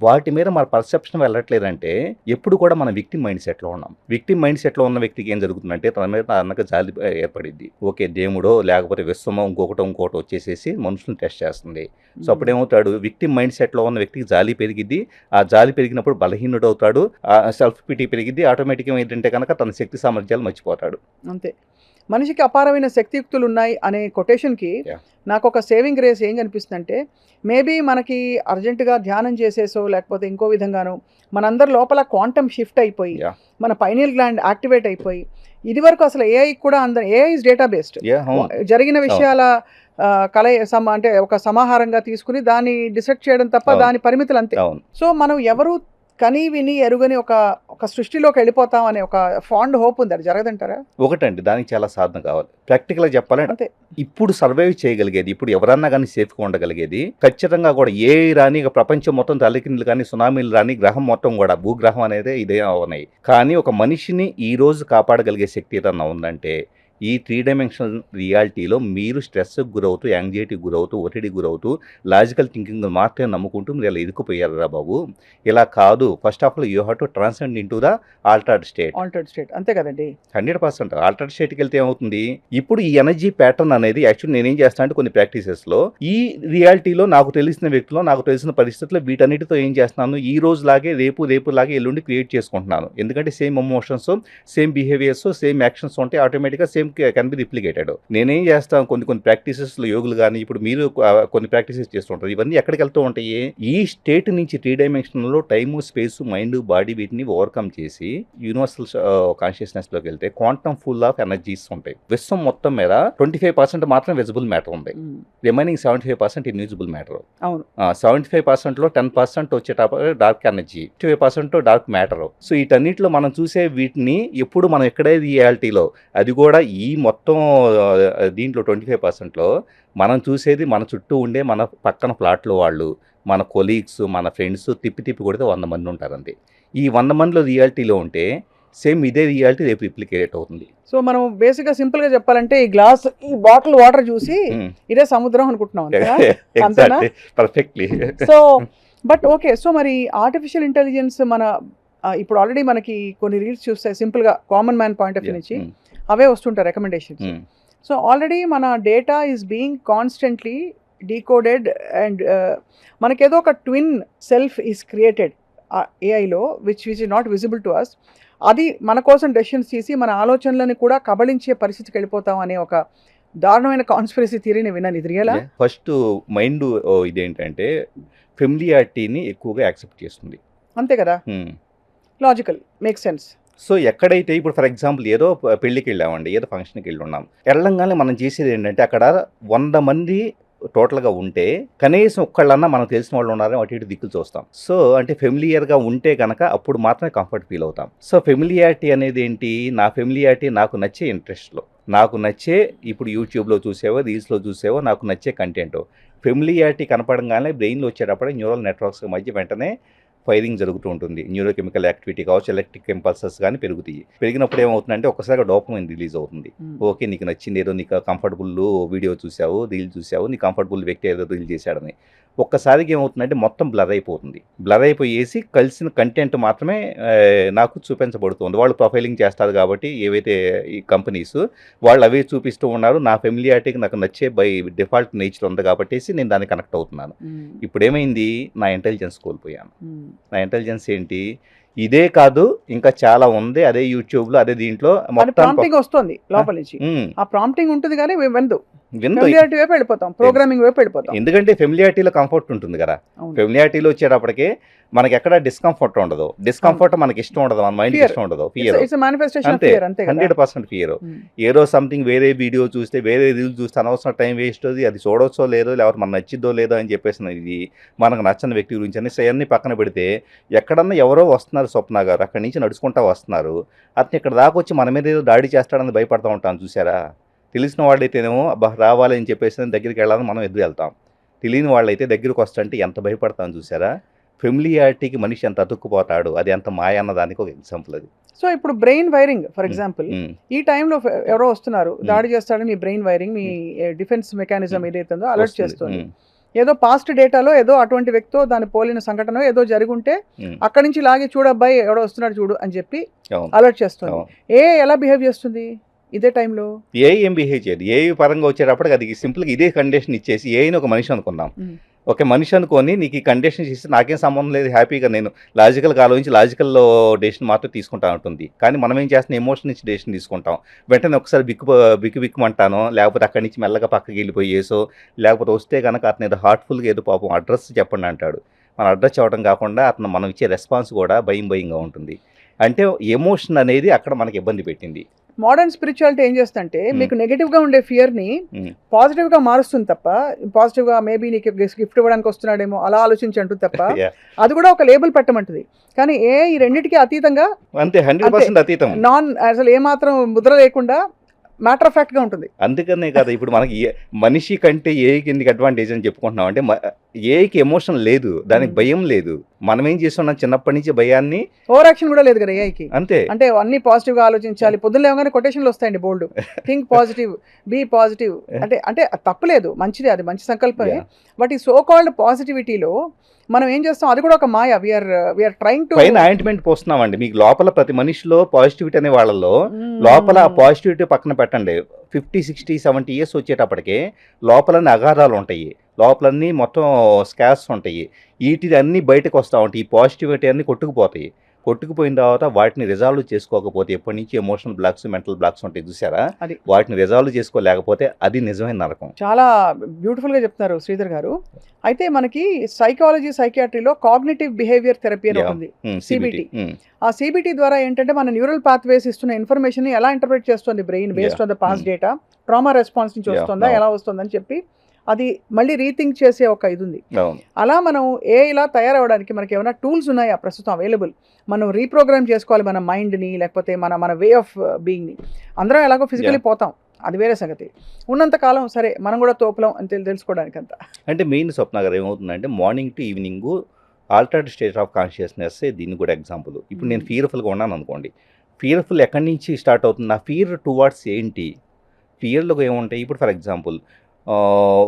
వాటి మీద మన పర్సెప్షన్ వెళ్ళట్లేదంటే ఎప్పుడు కూడా మన విక్టిమ్ మైండ్ సెట్ లో ఉన్నాం. విక్టిమ్ మైండ్ సెట్ లో ఉన్న వ్యక్తికి ఏం జరుగుతుందంటే తన మీద అన్నక జాలి ఏర్పడింది. ఓకే దేవుడో లేకపోతే విశ్వమో ఇంకొకటి వచ్చేసేసి మనుషులను టెస్ట్ చేస్తుంది. సో అప్పుడేమవుతాడు, విక్టిమ్ మైండ్ సెట్లో ఉన్న వ్యక్తికి జాలి పెరిగిద్ది. ఆ జాలి పెరిగినప్పుడు బలహీనుడు అవుతాడు, సెల్ఫ్ పిటీ పెరిగిద్ది. ఆటోమేటిక్గా ఏంటంటే కనుక తన శక్తి సామర్థ్యాలు మర్చిపోతాడు. అంతే. మనిషికి అపారమైన శక్తియుక్తులు ఉన్నాయి అనే కొటేషన్కి నాకు ఒక సేవింగ్ రేస్ ఏం కనిపిస్తుంది అంటే, మేబీ మనకి అర్జెంటుగా ధ్యానం చేసేసో లేకపోతే ఇంకో విధంగానో మనందరి లోపల క్వాంటమ్ షిఫ్ట్ అయిపోయి మన పైనియల్ గ్లాండ్ యాక్టివేట్ అయిపోయి, ఇది వరకు అసలు ఏఐ కూడా ఏఐ ఇస్ డేటా బేస్డ్, జరిగిన విషయాల అంటే ఒక సమాహారంగా తీసుకుని దాన్ని డిసెక్ట్ చేయడం తప్ప దాని పరిమితులు అంతే. సో మనం ఎవరు కని విని ఎరుగని ఒక సృష్టిలోకి వెళ్ళిపోతాం అనే ఒక ఫాండ్ హోప్ ఉంది, అది జరగదంటారా? ఒకటండి, దానికి చాలా సాధన కావాలి. ప్రాక్టికల్గా చెప్పాలంటే ఇప్పుడు సర్వైవ్ చేయగలిగేది, ఇప్పుడు ఎవరన్నా కానీ సేఫ్గా ఉండగలిగేది ఖచ్చితంగా కూడా ఏ రాని ప్రపంచం మొత్తం తలకిందులు కానీ సునామీలు రాని గ్రహం మొత్తం కూడా భూగ్రహం అనేది ఇదే ఉన్నాయి. కానీ ఒక మనిషిని ఈ రోజు కాపాడగలిగే శక్తి ఏదన్నా ఉందంటే ఈ 3 డైమెన్షనల్ రియాలిటీలో మీరు స్ట్రెస్కి గురవుతూ, యాంగ్జైటీకి గురవుతూ, ఒత్తిడికి గురవుతూ, లాజికల్ థింకింగ్ మాత్రమే నమ్ముకుంటూ మీరు ఇలా ఇరుక్కుపోయారు రా బాబు. ఇలా కాదు. First of all you have to transcend in to the altered state. అంతే కదండి. 100%. ఆల్టర్డ్ స్టేట్కి వెళ్తే ఏమవుతుంది, ఇప్పుడు ఈ ఎనర్జీ ప్యాటర్న్ అనేది యాక్చువల్లీ నేనేం చేస్తాను అంటే కొన్ని ప్రాక్టీసెస్లో ఈ రియాలిటీలో నాకు తెలిసిన వ్యక్తిలో నాకు తెలిసిన పరిస్థితుల్లో వీటన్నిటితో ఏం చేస్తున్నాను, ఈ రోజు లాగే రేపు లాగే ఎల్లుండి క్రియేట్ చేసుకుంటున్నాను. ఎందుకంటే same emotions, same behaviours, same actions ఉంటాయి, ఆటోమేటిక్గా సేమ్ కెన్ బి రిప్లికేటెడ్. నేనేం చేస్తాను కొన్ని ప్రాక్టీసెస్లో యోగులు కానీ ఇప్పుడు మీరు కొన్ని ప్రాక్టీసెస్ చేస్తుంటారు, ఇవన్నీ ఎక్కడికి వెళ్తూ ఉంటాయి, ఈ స్టేట్ నుంచి 3 డైమెన్షన్లో టైము, స్పేస్, మైండ్, బాడీ వీటిని ఓవర్కమ్ చేసి యూనివర్సల్ కాన్షియస్నెస్లోకి వెళ్తే క్వాంటమ్ ఫుల్ ఆఫ్ ఎనర్జీస్ ఉంటాయి. విశ్వం మొత్తం మీద 25% మాత్రం విజిబుల్ మ్యాటర్ ఉంది, రిమైనింగ్ 75% ఇన్విజిబుల్ మ్యాటర్. 75%లో 10% వచ్చేటప్పుడు dark energy, 25% dark matter. So వీటన్నిటిలో మనం చూసే వీటిని ఎప్పుడు మనం ఎక్కడే రియాలిటీలో అది కూడా ఈ మొత్తం దీంట్లో 25%లో మనం చూసేది మన చుట్టూ ఉండే మన పక్కన ప్లాట్లో వాళ్ళు, మన కొలీగ్స్, మన ఫ్రెండ్స్ తిప్పి కొడితే 100 మంది ఉంటారు అంతే. ఈ 100 మందిలో రియాలిటీలో ఉంటే సేమ్ ఇదే రియాలిటీ రేపు రిప్లికేట్ అవుతుంది. సో మనం బేసిక్గా సింపుల్గా చెప్పాలంటే ఈ బాటిల్ వాటర్ చూసి ఇదే సముద్రం అనుకుంటున్నాం. Perfectly. So but okay, so మరి ఆర్టిఫిషియల్ ఇంటెలిజెన్స్ మన ఇప్పుడు ఆల్రెడీ మనకి కొన్ని రీల్స్ చూస్తే సింపుల్గా common man point of view నుంచి అవే వస్తుంటాయి రికమెండేషన్స్. సో ఆల్రెడీ మన data is being constantly decoded and మనకేదో ఒక ట్విన్ సెల్ఫ్ ఈస్ క్రియేటెడ్ ఏఐలో which is not visible to us. అది మన కోసం డెసిషన్స్ తీసి మన ఆలోచనలను కూడా కబళించే పరిస్థితికి వెళ్ళిపోతాం అనే ఒక దారుణమైన కాన్స్పిరసీ థియరీని విన్నాను. ఇది రియలా? ఫస్ట్ మైండ్ ఇదేంటంటే ఫెమిలియారిటీని ఎక్కువగా యాక్సెప్ట్ చేస్తుంది. అంతే కదా, లాజికల్, మేక్ సెన్స్. సో ఎక్కడైతే ఇప్పుడు ఫర్ ఎగ్జాంపుల్ ఏదో పెళ్ళికి వెళ్ళామండి, ఏదో ఫంక్షన్కి వెళ్ళి ఉన్నాం, వెళ్ళంగానే మనం చేసేది ఏంటంటే అక్కడ 100 మంది టోటల్గా ఉంటే కనీసం ఒక్కళ్ళన్నా మనకు తెలిసిన వాళ్ళు ఉన్నారని అటు ఇటు దిక్కులు చూస్తాం. సో అంటే ఫెమిలియర్గా ఉంటే కనుక అప్పుడు మాత్రమే కంఫర్ట్ ఫీల్ అవుతాం. సో ఫెమిలియారిటీ అనేది ఏంటి? నా ఫెమిలియారిటీ నాకు నచ్చే ఇంట్రెస్ట్లో, నాకు నచ్చే ఇప్పుడు యూట్యూబ్లో చూసేవో రీల్స్లో చూసేవో నాకు నచ్చే కంటెంట్. ఫెమిలియారిటీ కనపడంగానే బ్రెయిన్లో వచ్చేటప్పుడు న్యూరల్ నెట్వర్క్స్ మధ్య వెంటనే ఫైరింగ్ జరుగుతూ ఉంటుంది. న్యూరోకెమికల్ యాక్టివిటీ కావచ్చు, ఎలక్ట్రిక్ ఇంపల్సెస్ కానీ పెరుగుతాయి. పెరిగినప్పుడు ఏమవుతుందంటే ఒక్కసారిగా డోపమైన్ రిలీజ్ అవుతుంది. ఓకే, నీకు నచ్చింది ఏదో, నీకు కంఫర్టబుల్ వీడియో చూసావు, రీల్ చూసావు, నీ కంఫర్టబుల్ వ్యక్తి ఏదో రీల్ చేశాడని ఒక్కసారిగా ఏమవుతుందంటే మొత్తం బ్లర్ అయిపోతుంది. బ్లర్ అయిపోయేసి కలిసిన కంటెంట్ మాత్రమే నాకు చూపించబడుతుంది. వాళ్ళు ప్రొఫైలింగ్ చేస్తారు కాబట్టి ఏవైతే ఈ కంపెనీస్ వాళ్ళు అవే చూపిస్తూ ఉన్నారు. నా ఫెమిలియారిటీకి నాకు నచ్చే బై డిఫాల్ట్ నేచర్ ఉంది కాబట్టి నేను దాన్ని కనెక్ట్ అవుతున్నాను. ఇప్పుడు ఏమైంది? నా ఇంటెలిజెన్స్ కోల్పోయాను. నా ఇంటెలిజెన్స్ ఏంటి? ఇదే కాదు ఇంకా చాలా ఉంది. అదే యూట్యూబ్లో, అదే దీంట్లో ప్రాంప్టింగ్ వస్తుంది లోపల నుంచి. ఆ ప్రాంప్టింగ్ ఉంటుంది కానీ ఫెమిలియారిటీ వైపు వెళ్ళిపోతాం, ప్రోగ్రామింగ్ వైపు వెళ్ళిపోతాం. ఎందుకంటే ఫెమిలియారిటీలో కంఫర్ట్ ఉంటుంది కదా. ఫెమిలియారిటీలో వచ్చేటప్పటికి మనకి ఎక్కడ డిస్కంఫర్ట్ ఉండదు. డిస్కంఫర్ట్ మనకి ఇష్టం ఉండదు, మన మైండ్ ఇష్టం ఉండదు. Fear, 100% fear. ఏదో సంథింగ్ వేరే వీడియో చూస్తే, వేరే రీల్ చూస్తే అనవసరం టైం వేస్ట్, అది చూడవచ్చో లేదో, లేకపోతే మనకు నచ్చిద్దో లేదో అని చెప్పేసి ఇది మనకు నచ్చని వ్యక్తి గురించి అని అన్ని పక్కన పెడితే ఎక్కడన్నా ఎవరో వస్తున్నారు, స్వప్న గారు అక్కడి నుంచి నడుచుకుంటా వస్తున్నారు, అతను ఇక్కడ దాకా వచ్చి మన మీద ఏదో దాడి చేస్తాడని భయపడతా ఉంటాను చూసారా. తెలిసిన వాళ్ళైతేనేమో రావాలని చెప్పేసి దగ్గరికి వెళ్ళాలని మనం ఎదురు వెళ్తాం. తెలియని వాళ్ళైతే దగ్గరికి వస్తుంటే ఎంత భయపడతాం చూసారా. ఫెమిలియారిటీకి మనిషి ఎంత అతుక్కుపోతాడు, అది ఎంత మాయ అన్న దానికి ఒక ఎగ్జాంపుల్ అది. సో ఇప్పుడు బ్రెయిన్ వైరింగ్ ఫర్ ఎగ్జాంపుల్, ఈ టైంలో ఎవరో వస్తున్నారు, దాడి చేస్తాడని మీ బ్రెయిన్ వైరింగ్, మీ డిఫెన్స్ మెకానిజం ఏదైతుందో అలర్ట్ చేస్తుంది. ఏదో పాస్ట్ డేటాలో ఏదో అటువంటి వ్యక్తితో దాని పోలిన సంఘటన ఏదో జరుగుంటే అక్కడి నుంచి లాగి చూడబ్బాయి ఎవడో వస్తున్నాడు చూడు అని చెప్పి అలర్ట్ చేస్తుంది. ఎలా బిహేవ్ చేస్తుంది ఇదే టైంలో? ఏం బిహేవ్ చేయదు. ఏ పరంగా వచ్చేటప్పటికి అది సింపుల్గా ఇదే కండిషన్ ఇచ్చేసి, ఏని ఒక మనిషి అనుకున్నాం, ఒక మనిషి అనుకొని నీకు ఈ కండిషన్ ఇస్తే నాకేం సంబంధం లేదు, హ్యాపీగా నేను లాజికల్గా ఆలోచించి లాజికల్లో డెసిషన్ మాత్రం తీసుకుంటా ఉంటుంది. కానీ మనం ఏం చేస్తున్నాం, ఎమోషన్ నుంచి డెసిషన్ తీసుకుంటాం. వెంటనే ఒకసారి బిక్కుమంటానో, లేకపోతే అక్కడి నుంచి మెల్లగా పక్కకి వెళ్ళిపోయేసో, లేకపోతే వస్తే కనుక అతను ఏదో హార్ట్ఫుల్గా ఏదో పాపం అడ్రస్ చెప్పండి అంటాడు. మన అడ్రస్ చెప్పడం కాకుండా అతను మనం ఇచ్చే రెస్పాన్స్ కూడా భయంగా ఉంటుంది. అంటే ఎమోషన్ అనేది అక్కడ మనకి ఇబ్బంది పెట్టింది. మోడర్న్ స్పిరిచువాలిటీ ఏం చేస్తుంటే మీకు నెగిటివ్గా ఉండే ఫియర్ని పాజిటివ్గా మారుస్తుంది తప్ప, పాజిటివ్గా మేబీ నీకు గిఫ్ట్ ఇవ్వడానికి వస్తున్నాడేమో అలా ఆలోచించి అంటుంది తప్ప, అది కూడా ఒక లేబుల్ పెట్టమంటుంది. కానీ ఈ రెండింటికి అతీతంగా, అంతే 100% అతీతం, అసలు ఏమాత్రం ముద్ర లేకుండా మ్యాటర్ ఆఫ్ ఫ్యాక్ట్గా ఉంటుంది. అందుకనే కదా ఇప్పుడు మనకి మనిషి కంటే ఏకి ఎందుకు అడ్వాంటేజ్ అని చెప్పుకుంటున్నాం అంటే, ఏకి ఎమోషన్ లేదు, దానికి భయం లేదు. మనం ఏం చేస్తున్నాం, చిన్నప్పటి నుంచి భయాన్ని, ఓవర్ యాక్షన్ కూడా లేదు కదా ఏఐకి. అంతే, అంటే అన్ని పాజిటివ్గా ఆలోచించాలి. పొద్దున్న లేవగానే కొటేషన్లు వస్తాయండి బోల్డ్, థింక్ పాజిటివ్, బీ పాజిటివ్. అంటే తప్పులేదు, మంచిది, అది మంచి సంకల్పమే. బట్ ఈ సో కాల్డ్ పాజిటివిటీలో మనం ఏం చేస్తాం, అది కూడా ఒక మాయ. వీఆర్ ట్రైంగ్ టు పైన ఆయింట్మెంట్ పోస్తున్నామండి. మీకు లోపల ప్రతి మనిషిలో పాజిటివిటీ అనే వాళ్ళలో లోపల ఆ పాజిటివిటీ పక్కన పెట్టండి. 50, 60, 70 ఇయర్స్ వచ్చేటప్పటికే లోపలన్నీ అగాధాలు ఉంటాయి, లోపలన్నీ మొత్తం స్కార్స్ ఉంటాయి. వీటిని అన్నీ బయటకు వస్తూ ఉంటాయి. ఈ పాజిటివిటీ అన్నీ కొట్టుకుపోయిన తర్వాత వాటిని రిజాల్వ్ చేసుకోకపోతే, ఎప్పటి నుంచి ఎమోషనల్ బ్లాక్స్, మెంటల్ బ్లాక్స్ ఉంటాయి చూసారా, వాటిని రిజాల్వ్ చేసుకోలేకపోతే అది నిజమైన నరకం. చాలా బ్యూటిఫుల్గా చెప్తున్నారు శ్రీధర్ గారు. అయితే మనకి సైకాలజీ, సైకియాట్రీలో కాగ్నిటివ్ బిహేవియర్ థెరపీ అని ఉంది, సిబిటి. ఆ సిబిటి ద్వారా ఏంటంటే మన న్యూరల్ పాత్వేస్ ఇస్తున్న ఇన్ఫర్మేషన్ ఎలా ఇంటర్ప్రిట్ చేస్తుంది brain based on the past data, trauma response నుంచి వస్తుందా, ఎలా వస్తుందని చెప్పి అది మళ్ళీ రీథింక్ చేసే ఒక ఇది ఉంది. అలా మనం ఇలా తయారవడానికి మనకి ఏమైనా టూల్స్ ఉన్నాయా ప్రస్తుతం అవైలబుల్? మనం రీప్రోగ్రామ్ చేసుకోవాలి మన మైండ్ని, లేకపోతే మన వే ఆఫ్ బీయింగ్ని. అందరం ఎలాగో ఫిజికలీ పోతాం, అది వేరే సంగతి. ఉన్నంతకాలం సరే మనం కూడా తోపులం అని తెలుసుకోవడానికి అంతా. అంటే మెయిన్ స్వప్న గారు ఏమవుతుందంటే, morning to evening altered state of consciousness దీన్ని కూడా ఎగ్జాంపుల్. ఇప్పుడు నేను ఫియర్ఫుల్గా ఉన్నాను అనుకోండి, ఫియర్ఫుల్ ఎక్కడి నుంచి స్టార్ట్ అవుతుంది, నా ఫియర్ టువార్డ్స్ ఏంటి, ఫియర్లో ఏముంటాయి. ఇప్పుడు ఫర్ ఎగ్జాంపుల్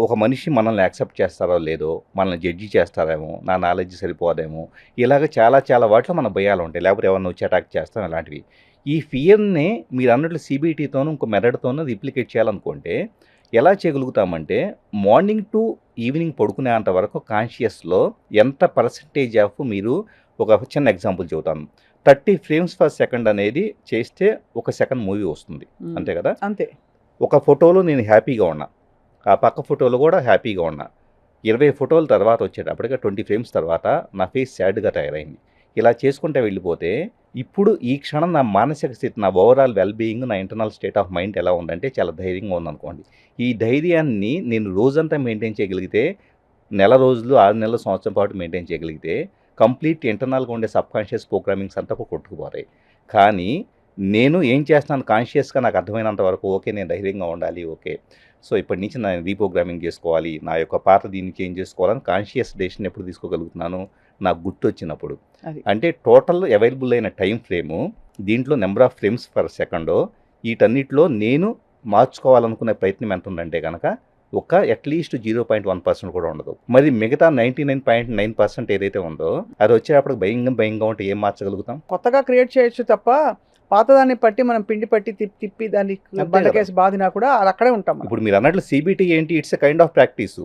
ఒక మనిషి మనల్ని యాక్సెప్ట్ చేస్తారో లేదో, మనల్ని జడ్జి చేస్తారేమో, నా నాలెడ్జ్ సరిపోదేమో, ఇలాగ చాలా వాటిలో మన భయాలు ఉంటాయి. లేకపోతే ఎవరిని వచ్చి అటాక్ చేస్తాం, ఇలాంటివి. ఈ ఫియర్ని మీరు అన్నట్లు సిబిటీతోనూ ఇంకో మెథడ్తోనూ రిప్లికేట్ చేయాలనుకుంటే ఎలా చేయగలుగుతామంటే మార్నింగ్ టు ఈవినింగ్ పడుకునేంత వరకు కాన్షియస్లో ఎంత పర్సంటేజ్ ఆఫ్ మీరు ఒక చిన్న ఎగ్జాంపుల్ చెబుతాను. 30 frames per second అనేది చేస్తే 1 సెకండ్ మూవీ వస్తుంది, అంతే కదా? అంతే. ఒక ఫోటోలో నేను హ్యాపీగా ఉన్నా, ఆ పక్క ఫోటోలో కూడా హ్యాపీగా ఉన్నా, 20 ఫోటోల తర్వాత వచ్చేటప్పటికి 20 frames తర్వాత నా ఫేస్ సాడ్గా తయారైంది. ఇలా చేసుకుంటే వెళ్ళిపోతే ఇప్పుడు ఈ క్షణం నా మానసిక స్థితి, నా ఓవరాల్ వెల్బీయింగ్, నా ఇంటర్నల్ స్టేట్ ఆఫ్ మైండ్ ఎలా ఉందంటే చాలా ధైర్యంగా ఉందనుకోండి. ఈ ధైర్యాన్ని నేను రోజంతా మెయింటైన్ చేయగలిగితే, నెల రోజులు, 6 నెలలు, సంవత్సరం పాటు మెయింటైన్ చేయగలిగితే కంప్లీట్ ఇంటర్నల్గా ఉండే సబ్ కాన్షియస్ ప్రోగ్రామింగ్స్ అంతా కొట్టుకుపోతాయి. కానీ నేను ఏం చేస్తున్నాను కాన్షియస్గా నాకు అర్థమైనంత వరకు ఓకే నేను ధైర్యంగా ఉండాలి, ఓకే సో ఇప్పటి నుంచి నేను రీప్రోగ్రామింగ్ చేసుకోవాలి, నా యొక్క పాత దీన్ని చేంజ్ చేసుకోవాలని కాన్షియస్ డెసిషన్ ఎప్పుడు తీసుకోగలుగుతున్నాను, నాకు గుర్తు వచ్చినప్పుడు. అంటే టోటల్ అవైలబుల్ అయిన టైం ఫ్రేము, దీంట్లో number of frames per second, వీటన్నిటిలో నేను మార్చుకోవాలనుకునే ప్రయత్నం ఎంత ఉందంటే కనుక ఒక అట్లీస్ట్ 0.1% కూడా ఉండదు. మరి మిగతా 99.9% ఏదైతే ఉందో అది వచ్చేటప్పుడు భయంగా ఉంటే ఏం మార్చగలుగుతాం? కొత్తగా క్రియేట్ చేయొచ్చు తప్ప పాతదాన్ని పట్టి మనం పిండి పట్టి తిప్పి దాన్ని బండకేసి బాధినా కూడా అది అక్కడే ఉంటాం. ఇప్పుడు మీరు అన్నట్లు సిబిటి ఏంటి, it's a kind of practice.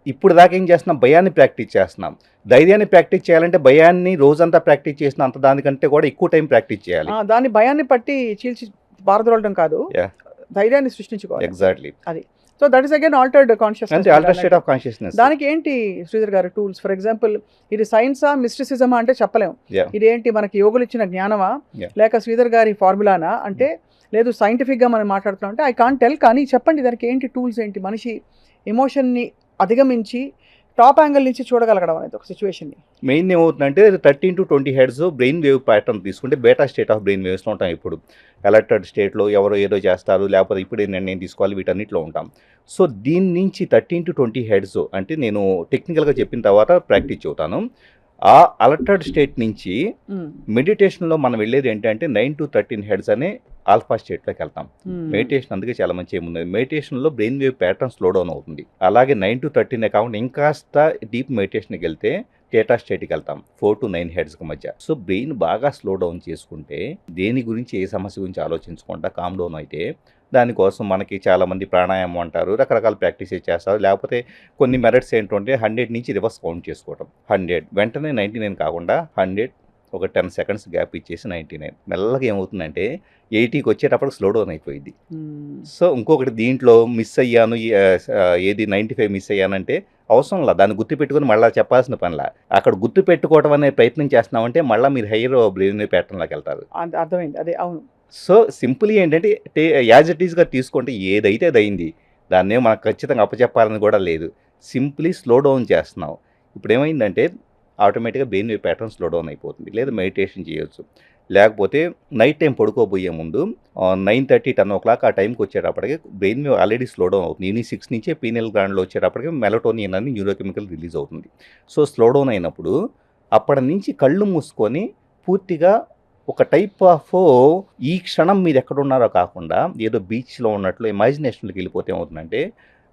ఇప్పుడు దాకా ఏం చేస్తున్నాం, భయాన్ని ప్రాక్టీస్ చేస్తున్నాం. ధైర్యాన్ని ప్రాక్టీస్ చేయాలంటే భయాన్ని రోజంతా ప్రాక్టీస్ చేసిన అంత దానికంటే కూడా ఎక్కువ టైం ప్రాక్టీస్ చేయాలి. దాన్ని భయాన్ని పట్టి చీల్చి పారదోలడం కాదు, ధైర్యాన్ని సృష్టించుకోవాలి. ఎగ్జాక్ట్లీ అది. So that is again altered consciousness, altered state of consciousness. దానికి ఏంటి శ్రీధర్ గారు టూల్స్? ఫర్ ఎగ్జాంపుల్ ఇది సైన్సా మిస్టిసిజమా అంటే చెప్పలేము. ఇది ఏంటి మనకి యోగులు ఇచ్చిన జ్ఞానమా లేక శ్రీధర్ గారి ఫార్ములానా అంటే లేదు సైంటిఫిక్గా మనం మాట్లాడుతున్నాం అంటే ఐ కాంట్ టెల్. కానీ చెప్పండి దానికి ఏంటి టూల్స్ ఏంటి? మనిషి ఎమోషన్ని అధిగమించి టాప్ యాంగిల్ నుంచి చూడగలగడం అనేది ఒక సిచ్యువేషన్ని. మెయిన్ ఏమవుతుందంటే 13 to 20 hertz brain wave pattern తీసుకుంటే బేటా స్టేట్ ఆఫ్ బ్రెయిన్ వేవ్స్లో ఉంటాం. ఇప్పుడు అలర్టెడ్ స్టేట్లో ఎవరో ఏదో చేస్తారు, లేకపోతే ఇప్పుడే నిర్ణయం తీసుకోవాలి, వీటన్నిటిలో ఉంటాం. సో దీని నుంచి 13 to 20 హెర్ట్జ్ అంటే నేను టెక్నికల్గా చెప్పిన తర్వాత ప్రాక్టీస్ చెబుతాను. ఆ అలర్టెడ్ స్టేట్ నుంచి మెడిటేషన్లో మనం వెళ్ళేది ఏంటంటే 9 to 13 హెర్ట్జ్ అనే ఆల్ఫా స్టేట్లోకి వెళ్తాం. మెడిటేషన్ అందుకే చాలా మంచి ఏముంది, మెడిటేషన్లో brain wave pattern slow down అవుతుంది. అలాగే 9 to 13 కాకుండా ఇంకాస్త డీప్ మెడిటేషన్కి వెళ్తే థీటా స్టేట్కి వెళ్తాం 4 to 9 హెర్ట్జ్కి మధ్య. సో బ్రెయిన్ బాగా స్లో డౌన్ చేసుకుంటే దేని గురించి ఏ సమస్య గురించి ఆలోచించకుండా కామ్ డౌన్ అయితే దానికోసం మనకి చాలామంది ప్రాణాయామం అంటారు, రకరకాల ప్రాక్టీస్ చేస్తారు. లేకపోతే కొన్ని మెథడ్స్ ఏంటంటే 100 నుంచి రివర్స్ కౌంట్ చేసుకోవడం. 100 వెంటనే 99 కాకుండా 100 ఒక 10 seconds గ్యాప్ ఇచ్చేసి 99 మెల్లగా ఏమవుతుందంటే 80కి వచ్చేటప్పుడు స్లో డౌన్ అయిపోయింది. సో ఇంకొకటి దీంట్లో మిస్ అయ్యాను, ఏది 95 మిస్ అయ్యానంటే అవసరంలా, దాన్ని గుర్తుపెట్టుకుని మళ్ళీ చెప్పాల్సిన పనిలా. అక్కడ గుర్తు పెట్టుకోవడం అనే ప్రయత్నం చేస్తున్నామంటే మళ్ళీ మీరు హైయర్ బ్రెయిన్ ప్యాటర్న్లోకి వెళ్తారు. అర్థమైంది, అదే అవును. సో సింపుల్లీ ఏంటంటే యాజ్ ఇట్ ఈస్గా తీసుకుంటే ఏదైతే అది అయింది, దాన్నే మనకు ఖచ్చితంగా అప్పచెప్పాలని కూడా లేదు. సింప్లీ స్లో డౌన్ చేస్తున్నాం. ఇప్పుడు ఏమైందంటే ఆటోమేటిక్గా brain wave pattern slow down అయిపోతుంది. లేదా మెడిటేషన్ చేయొచ్చు. లేకపోతే నైట్ టైం పడుకోబోయే ముందు 9:30, 10 o'clock ఆ టైంకి వచ్చేటప్పటికి brain wave already slow down అవుతుంది. ఈవినింగ్ 6 నుంచే పీనియల్ గ్లాండ్లో వచ్చేటప్పటికి మెలటోనిన్ అని న్యూరోకెమికల్ రిలీజ్ అవుతుంది. సో స్లో డౌన్ అయినప్పుడు అప్పటి నుంచి కళ్ళు మూసుకొని పూర్తిగా ఒక టైప్ ఆఫ్ ఈ క్షణం మీరు ఎక్కడున్నారో కాకుండా ఏదో బీచ్లో ఉన్నట్లు ఇమాజినేషన్లోకి వెళ్ళిపోతే ఏమవుతుందంటే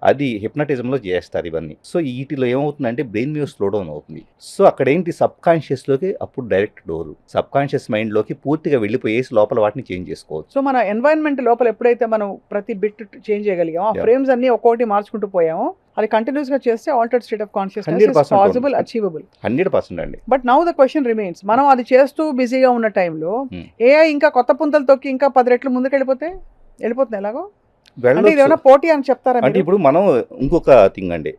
అది హిప్నటిజంలో చేస్తారు ఇవన్నీ. సో వీటిలో ఏమవుతుందంటే బ్రెయిన్ వేవ్ స్లో డౌన్ అవుతుంది. సో అక్కడ ఏంటి సబ్ కాన్షియస్లోకి అప్పుడు డైరెక్ట్ డోరు సబ్ కాన్షియస్ మైండ్లోకి పూర్తిగా వెళ్ళిపోయేసి లోపల వాటిని చేంజ్ చేసుకోవచ్చు. సో మన ఎన్వైరన్మెంట్ లోపల ఎప్పుడైతే మనం ప్రతి బిట్ చేంజ్ చేయగలిగామో, ఆ ఫ్రేమ్స్ అన్ని ఒక్కొక్కటి మార్చుకుంటూ పోయామో, అది కంటిన్యూస్ గా చేస్తే altered state of consciousness is possible, achievable 100% అండి. But now the question remains, మనం అది చేస్తూ బిజీగా ఉన్న టైంలో ఏఐ ఇంకా కొత్త పుంతలు తొక్కి ఇంకా 10 రెట్లు ముందుకు వెళ్ళిపోతుంది ఎలాగో పోటీ అని చెప్తారా? అంటే ఇప్పుడు మనం ఇంకొక థింగ్ అండి,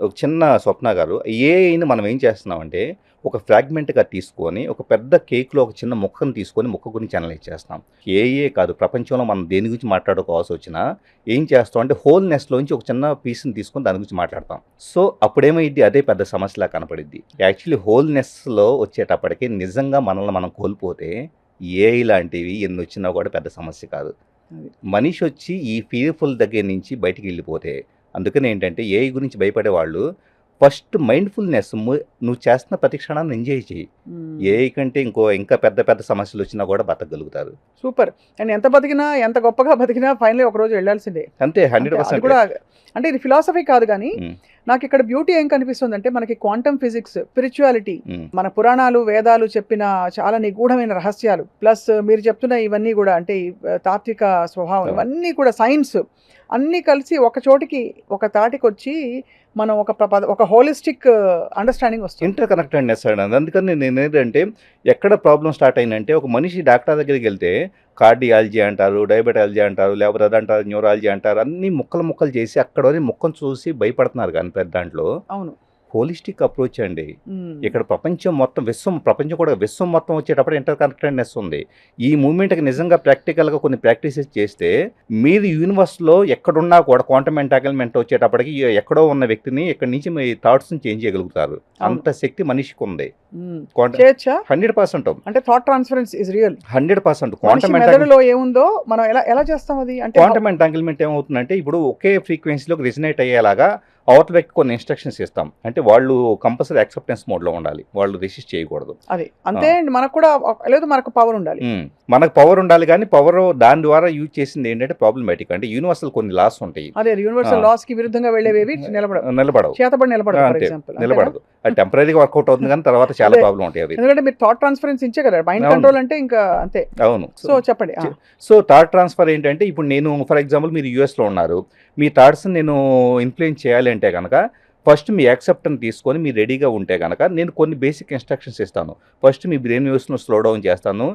ఒక చిన్న స్వప్న గారు, ఏఐని మనం ఏం చేస్తున్నామంటే ఒక ఫ్రాగ్మెంట్గా తీసుకొని ఒక పెద్ద కేక్లో ఒక చిన్న ముక్కను తీసుకొని ముక్క గురించి అనలైజ్ చేస్తాం. ఏఏ కాదు, ప్రపంచంలో మనం దేని గురించి మాట్లాడుకోవాల్సి వచ్చినా ఏం చేస్తాం అంటే హోల్నెస్లోంచి ఒక చిన్న పీస్ని తీసుకొని దాని గురించి మాట్లాడతాం. సో అప్పుడేమైంది, అదే పెద్ద సమస్యలా కనపడిద్ది. యాక్చువల్లీ హోల్నెస్లో వచ్చేటప్పటికి నిజంగా మనల్ని మనం కోల్పోతే ఏఐ లాంటివి ఎన్ని వచ్చినా కూడా పెద్ద సమస్య కాదు. మనిషి వచ్చి ఈ ఫీర్ఫుల్ దగ్గర నుంచి బయటికి వెళ్ళిపోతే, అందుకని ఏంటంటే ఏఐ గురించి భయపడే వాళ్ళు ఫస్ట్ మైండ్ఫుల్నెస్, నువ్వు చేస్తున్న ప్రతి క్షణాన్ని ఎంజాయ్ చేయి. ఏఐ కంటే ఇంకా పెద్ద పెద్ద సమస్యలు వచ్చినా కూడా బతకగలుగుతారు. సూపర్. అండ్ ఎంత బతికినా ఎంత గొప్పగా బతికినా ఫైనలీ ఒక రోజు వెళ్ళాల్సిందే. అంతే, అది 100%. కూడా అంటే ఇది ఫిలాసఫీ కాదు కానీ నాకు ఇక్కడ బ్యూటీ ఏం కనిపిస్తుంది అంటే మనకి క్వాంటమ్ ఫిజిక్స్, స్పిరిచువాలిటీ, మన పురాణాలు వేదాలు చెప్పిన చాలా నిగూఢమైన రహస్యాలు, ప్లస్ మీరు చెప్తున్న ఇవన్నీ కూడా అంటే ఈ తాత్విక స్వభావం, ఇవన్నీ కూడా సైన్స్ అన్నీ కలిసి ఒక చోటికి ఒక తాటికి వచ్చి మనం ఒక హోలిస్టిక్ అండర్స్టాండింగ్ వస్తుంది. ఇంటర్ కనెక్టెడ్నెస్ అండి. అందుకని నేను ఏంటంటే ఎక్కడ ప్రాబ్లం స్టార్ట్ అయిందంటే, ఒక మనిషి డాక్టర్ దగ్గరికి వెళ్తే కార్డియాలజీ అంటారు, డయాబెటాలజీ అంటారు, లేకపోతే అదంటారు, న్యూరాలజీ అంటారు, అన్ని ముక్కలు చేసి అక్కడ ముక్కను చూసి భయపడుతున్నారు. కానీ పెద్ద దాంట్లో అవును హోలిస్టిక్ అప్రోచ్ అండి. ఇక్కడ ప్రపంచం కూడా విశ్వం మొత్తం వచ్చేటప్పుడు ఇంటర్ కనెక్టెడ్నెస్ ఉంది. ఈ మూమెంట్కి నిజంగా ప్రాక్టికల్గా కొన్ని ప్రాక్టీసెస్ చేస్తే మీరు యూనివర్స్లో ఎక్కడున్నా కూడా క్వాంటమ్ ఎంటాంగిల్మెంట్ వచ్చేటప్పటికి ఎక్కడో ఉన్న వ్యక్తిని ఇక్కడి నుంచి మీ థాట్స్ని చేంజ్ చేయగలుగుతారు. అంత శక్తి మనిషికి ఉంది. 100%. అంటే థాట్ ట్రాన్స్ఫరెన్స్ ఇస్ రియల్. 100%. మెదడులో ఏముందో మనం ఎలా చేస్తాం అది అంటే క్వాంటమ్ ఎంటాంగిల్మెంట్ ఏమవుతుందంటే, ఇప్పుడు ఒకే ఫ్రీక్వెన్సీలోకి రిజనేట్ అయ్యేలాగా అవతల వ్యక్తి కొన్ని ఇన్స్ట్రక్షన్స్ ఇస్తాం. అంటే వాళ్ళు కంపల్సరీ యాక్సెప్టెన్స్ మోడ్లో ఉండాలి, వాళ్ళు రెసిస్ట్ చేయకూడదు. అది అంతే. మనకు కూడా లేదు, మనకు పవర్ ఉండాలి. మనకు పవర్ ఉండాలి, కానీ పవర్ దాని ద్వారా యూజ్ చేసింది ఏంటంటే ప్రాబ్లమాటిక్. అంటే యూనివర్సల్ కొన్ని లాస్ ఉంటాయి. అదే యూనివర్సల్ లాస్ కి విరుద్ధంగా వెళ్ళేవి నిలబడవు. నిలబడదు. అది టెంపరీగా వర్కౌట్ అవుతుంది, కానీ తర్వాత చాలా ప్రాబ్లం ఉంటాయి అవి. ఎందుకంటే మీరు థాట్ ట్రాన్స్ఫరెన్స్ ఇచ్చే కదా, మైండ్ కంట్రోల్ అంటే ఇంకా అంతే. అవును. సో చెప్పండి. సో థాట్ ట్రాన్స్ఫర్ ఏంటంటే, ఇప్పుడు నేను ఫర్ ఎగ్జాంపుల్ మీరు యూఎస్లో ఉన్నారు, మీ థాట్స్ నేను ఇన్ఫ్లుయెన్స్ చేయాలి అంటే కనుక ఫస్ట్ మీ యాక్సెప్టెన్స్ తీసుకొని మీరు రెడీగా ఉంటే కనుక నేను కొన్ని బేసిక్ ఇన్స్ట్రక్షన్స్ ఇస్తాను. ఫస్ట్ మీ బ్రెయిన్ వేవ్స్ను స్లో డౌన్ చేస్తాను.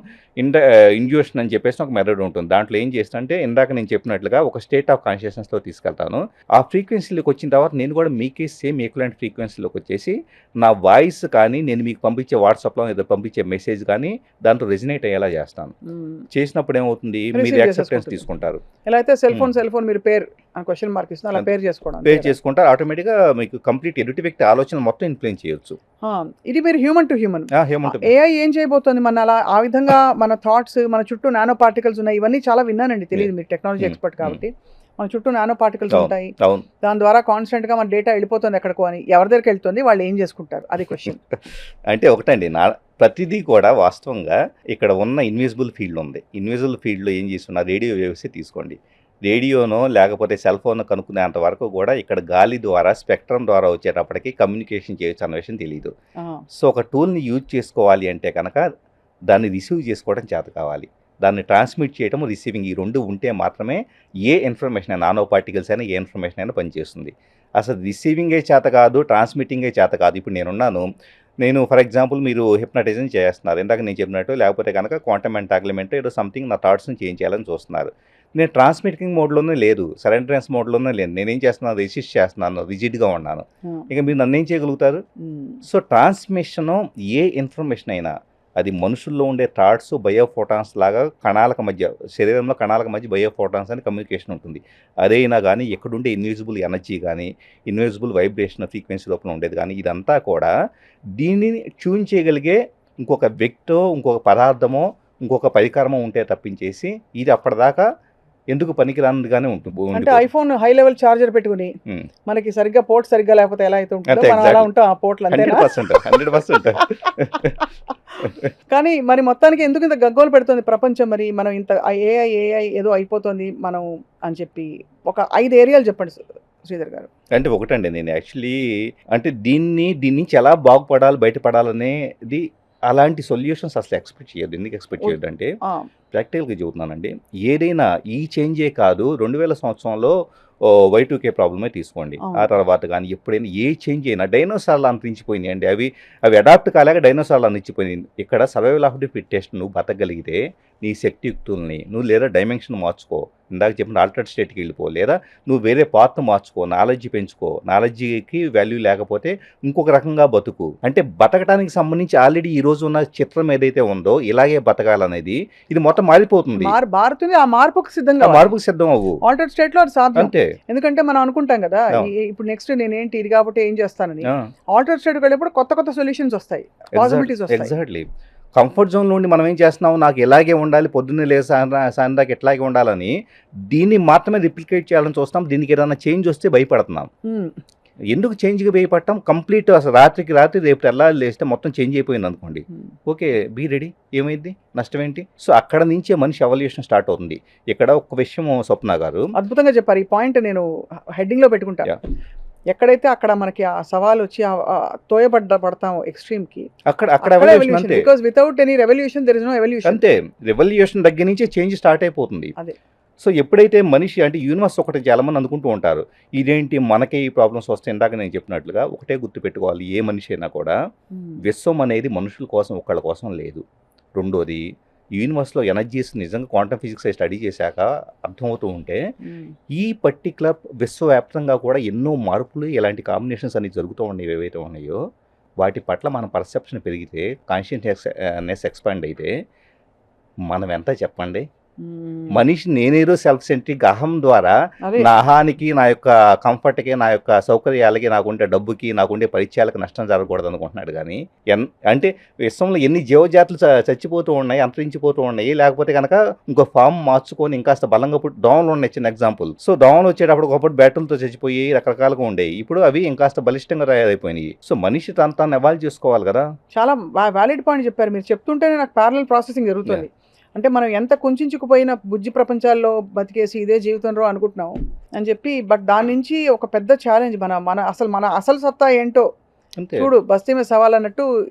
ఇండ్యూషన్ అని చెప్పేసి ఒక మెథడ్ ఉంటుంది. దాంట్లో ఏం చేస్తానంటే, ఇందాక నేను చెప్పినట్లుగా ఒక స్టేట్ ఆఫ్ కాన్షియస్నెస్లో తీసుకెళ్తాను. ఆ ఫ్రీక్వెన్సీలోకి వచ్చిన తర్వాత నేను కూడా మీకే సేమ్ ఈక్వలెంట్ ఫ్రీక్వెన్సీలోకి వచ్చేసి నా వాయిస్ కానీ, నేను మీకు పంపించే వాట్సాప్లో ఏదో పంపించే మెసేజ్ కానీ దాంట్లో రెజినేట్ అయ్యేలా చేస్తాను. చేసినప్పుడు ఏమవుతుంది, మీరు యాక్సెప్టెన్స్ తీసుకుంటారు. ఎలా అయితే సెల్ ఫోన్ మీరు పేరు క్వశ్చన్ మార్క్ ఇస్తున్నా అలా పేరు చేసుకుంటారు. ఆటోమేటిక్గా మీకు కంప్లీట్ ఎదుటి వ్యక్తి ఆలోచన మొత్తం ఇన్ఫ్లుయెన్స్ చేయొచ్చు. ఇది మీరు హ్యూమన్ టు హ్యూమన్. ఏఐ ఏం చేయబోతోంది మన అలా ఆ విధంగా మన థాట్స్, మన చుట్టూ నానో పార్టికల్స్ ఉన్నాయి. ఇవన్నీ చాలా విన్నానండి, తెలియదు, మీరు టెక్నాలజీ ఎక్స్పర్ట్ కాబట్టి. మన చుట్టూ నానో పార్టికల్స్ ఉంటాయి, దాని ద్వారా కాన్స్టెంట్ గా మన డేటా వెళ్ళిపోతుంది ఎక్కడికో అని. ఎవరి దగ్గరికి వెళ్తుంది, వాళ్ళు ఏం చేసుకుంటారు, అది క్వశ్చన్. అంటే ఒకటండి, ప్రతిదీ కూడా వాస్తవంగా ఇక్కడ ఉన్న ఇన్విజిబుల్ ఫీల్డ్ ఉంది. ఇన్విజిబుల్ ఫీల్డ్లో ఏం చేస్తున్నా, రేడియో వేవ్స్ తీసుకోండి. రేడియోనో లేకపోతే సెల్ ఫోన్ కనుక్కునేంత వరకు కూడా ఇక్కడ గాలి ద్వారా, స్పెక్ట్రమ్ ద్వారా వచ్చేటప్పటికి కమ్యూనికేషన్ చేయొచ్చు అన్న విషయం తెలియదు. సో ఒక టూల్ని యూజ్ చేసుకోవాలి అంటే కనుక దాన్ని రిసీవ్ చేసుకోవడం చేత కావాలి, దాన్ని ట్రాన్స్మిట్ చేయడం, రిసీవింగ్, ఈ రెండు ఉంటే మాత్రమే ఏ ఇన్ఫర్మేషన్ అయినా, నానో పార్టికల్స్ అయినా ఏ ఇన్ఫర్మేషన్ అయినా పనిచేస్తుంది. అసలు రిసీవింగే చేత కాదు, ట్రాన్స్మిటింగే చేత కాదు. ఇప్పుడు నేను ఫర్ ఎగ్జాంపుల్ మీరు హిప్నటైజం చేస్తున్నారు, ఇందాక నేను చెప్పినట్టు, లేకపోతే కనుక క్వాంటమ్ ఎంటాంగిల్మెంట్ ఏదో సంథింగ్ నా థాట్స్ని చేంజ్ చేయాలని చూస్తున్నారు. నేను ట్రాన్స్మిటింగ్ మోడ్లోనే లేదు, సరెండరెన్స్ మోడ్లోనే లేదు. నేనేం చేస్తున్నాను, రెసిస్ట్ చేస్తున్నాను, రిజిడ్గా ఉన్నాను. ఇక మీరు నన్ను ఏం చేయగలుగుతారు? సో ట్రాన్స్మిషను ఏ ఇన్ఫర్మేషన్ అయినా, అది మనుషుల్లో ఉండే థాట్స్ బయోఫోటాన్స్ లాగా కణాలకు మధ్య, శరీరంలో కణాలకు మధ్య బయోఫోటాన్స్ అని కమ్యూనికేషన్ ఉంటుంది. అదైనా కానీ ఎక్కడుండే ఇన్విజిబుల్ ఎనర్జీ కానీ, ఇన్విజిబుల్ వైబ్రేషన్ ఫ్రీక్వెన్సీ లోపల ఉండేది కానీ, ఇదంతా కూడా దీనిని ట్యూన్ చేయగలిగే ఇంకొక వ్యక్తో, ఇంకొక పదార్థమో, ఇంకొక పరికరమో ఉంటే తప్పించేసి ఇది అప్పటిదాకా ఎందుకు పనికిరానిదిగానే ఉంటుంది. అంటే ఐఫోన్ హై లెవెల్ చార్జర్ పెట్టుకుని మనకి సరిగ్గా పోర్ట్ సరిగ్గా లేకపోతే ఎలా అయితే ఉంటుందో మనం అలా ఉంటాం ఆ పోర్ట్లు. 100%. కానీ మరి మొత్తానికి ఎందుకు ఇంత గగ్గోలు పెడుతుంది ప్రపంచం? మరి మనం ఇంత ఏఐ ఏదో అయిపోతుంది మనం అని చెప్పి ఒక 5 ఏరియాలు చెప్పండి శ్రీధర్ గారు. అంటే ఒకటండి, నేను యాక్చువల్లీ అంటే దీని నుంచి ఎలా బాగుపడాలి, బయటపడాలనేది అలాంటి సొల్యూషన్స్ అసలు ఎక్స్పెక్ట్ చేయొద్దు. ఎందుకు ఎక్స్పెక్ట్ చేయొద్దు అంటే, ప్రాక్టికల్గా చెబుతున్నానండి, ఏదైనా ఈ చేంజే కాదు, 2000 సంవత్సరంలో Y2K ప్రాబ్లమే తీసుకోండి. ఆ తర్వాత కానీ ఎప్పుడైనా ఏ చేంజ్ అయినా, డైనోసార్లు అంతరించిపోయినాయి అండి. అవి అడాప్ట్ కాలేక డైనోసార్లు అంతరించిపోయినాయి. ఇక్కడ సర్వైవల్ ఆఫ్ ది ఫిట్టెస్ట్ నువ్వు బతకగలిగితే నీ శక్తియుక్తుల్ని నువ్వు లేదా డైమెన్షన్ మార్చుకో, ఇందాక చెప్పిన ఆల్టర్డ్ స్టేట్కి వెళ్ళిపో, లేదా నువ్వు వేరే పాత్ను మార్చుకో, నాలెడ్జీ పెంచుకో. నాలెడ్జీకి వాల్యూ లేకపోతే ఇంకొక రకంగా బతుకు. అంటే బతకడానికి సంబంధించి ఆల్రెడీ ఈ రోజు ఉన్న చిత్రం ఏదైతే ఉందో, ఇలాగే బతకాలనేది ఇది మొత్తం మారిపోతుంది. ఆ మార్పుకు సిద్ధం అవ్వు. ఆల్టర్డ్ స్టేట్ లో సాధ్యం. అంతే. ఎందుకంటే మనం అనుకుంటాం కదా, ఇప్పుడు నెక్స్ట్ నేనేంటి ఇది కాబట్టి ఏం చేస్తానని. ఆల్టర్డ్ స్టేట్ వెళ్ళినప్పుడు కొత్త సొల్యూషన్స్ వస్తాయి, పాసిబిలిటీస్ వస్తాయి. ఎగ్జాక్ట్లీ. కంఫర్ట్ జోన్ నుండి మనం ఏం చేస్తున్నాం, నాకు ఇలాగే ఉండాలి, పొద్దున్నే లేదు సాయంత్రం దాకా ఇట్లాగే ఉండాలని దీన్ని మాత్రమే రిప్లికేట్ చేయాలని చూస్తాం. దీనికి ఏదైనా చేంజ్ వస్తే భయపడుతున్నాం. ఎందుకు చేంజ్‌కి భయపడటం? కంప్లీట్ అసలు రాత్రికి రాత్రి రేపు తెల్లారి లేస్తే మొత్తం చేంజ్ అయిపోయింది అనుకోండి. ఓకే. Be ready. ఏమైద్ది? నష్టం ఏంటి? సో, అక్కడ నుంచే మనిషి ఎవల్యూషన్ స్టార్ట్ అవుతుంది. ఇక్కడ ఒక విషయం స్వప్న గారు అద్భుతంగా చెప్పారు. ఈ పాయింట్ నేను హెడ్డింగ్‌లో పెట్టుకుంటా. యాహ్! ఎక్కడైతే అక్కడ మనకి ఆ సవాలొచ్చి పడతాం ఎక్స్‌ట్రీమ్‌కి. అక్కడ అక్కడ ఎవల్యూషన్ ఎవల్యూషన్. అంతే. Because without any revolution there is no evolution. అంతే. రెవల్యూషన్ దగ్గర నుంచే చేంజ్ స్టార్ట్ అయిపోతుంది. అదే. సో, ఎప్పుడైతే మనిషి అంటే యూనివర్స్ ఒకటి చాలామంది అనుకుంటూ ఉంటారు. ఇదేంటి మనకే ఈ ప్రాబ్లమ్స్ వస్తాయి. ఇందాక నేను చెప్పినట్లుగా ఒకటే గుర్తుపెట్టుకోవాలి. ఏ మనిషి అయినా కూడా విశ్వం అనేది మనుషుల కోసం ఒక్కళ్ళ కోసం లేదు. రెండోది యూనివర్స్‌లో ఎనర్జీస్ నిజంగా క్వాంటమ్ ఫిజిక్స్ స్టడీ చేశాక అర్థమవుతూ ఉంటే ఈ పర్టిక్యులర్ విశ్వవ్యాప్తంగా కూడా ఎన్నో మార్పులు ఇలాంటి కాంబినేషన్స్ అన్ని జరుగుతూ ఉన్నాయి ఏవైతే ఉన్నాయో వాటి పట్ల మన పర్సెప్షన్ పెరిగితే కాన్షియస్నెస్ ఎక్స్పాండ్ అయితే మనం ఎంత చెప్పండి. మనిషి నేనేదో సెల్ఫ్ సెంట్రిక్ అహం ద్వారా అదే. నా అహానికి, నా యొక్క కంఫర్ట్‌కి, నా యొక్క సౌకర్యాలకి, నాకుండే డబ్బుకి, నాకుండే పరిచయాలకు నష్టం జరగకూడదు అనుకుంటున్నాడు కానీ అంటే విశ్వంలో ఎన్ని జీవజాతులు చచ్చిపోతూ ఉన్నాయి, అంతరించిపోతూ ఉన్నాయి. లేకపోతే కనుక ఇంకో ఫామ్ మార్చుకొని ఇంకాస్త బలంగా దోమలు ఉన్నాయి. చిన్న ఎగ్జాంపుల్. సో, దోమలు వచ్చేటప్పుడు ఒకప్పుడు బ్యాటరీలతో చచ్చిపోయి రకరకాలుగా ఉండేవి. ఇప్పుడు అవి ఇంకాస్త బలిష్టంగా తయారైపోయినాయి. సో, మనిషి తను ఎవాల్వ్ చేసుకోవాలి కదా. చాలా వ్యాలిడ్ పాయింట్ చెప్పారు. మీరు చెప్తుంటేనే నాకు ప్యారలల్ ప్రాసెసింగ్ జరుగుతుంది. అంటే మనం ఎంత కుంచుకుపోయిన బుజ్జి ప్రపంచాల్లో బతికేసి ఇదే జీవితంలో అనుకుంటున్నాం అని చెప్పి, బట్ దాని నుంచి ఒక పెద్ద ఛాలెంజ్ మన అసలు సత్తా ఏంటో అంతే. చూడు బస్తీ మీద సవాల్ అన్నట్టు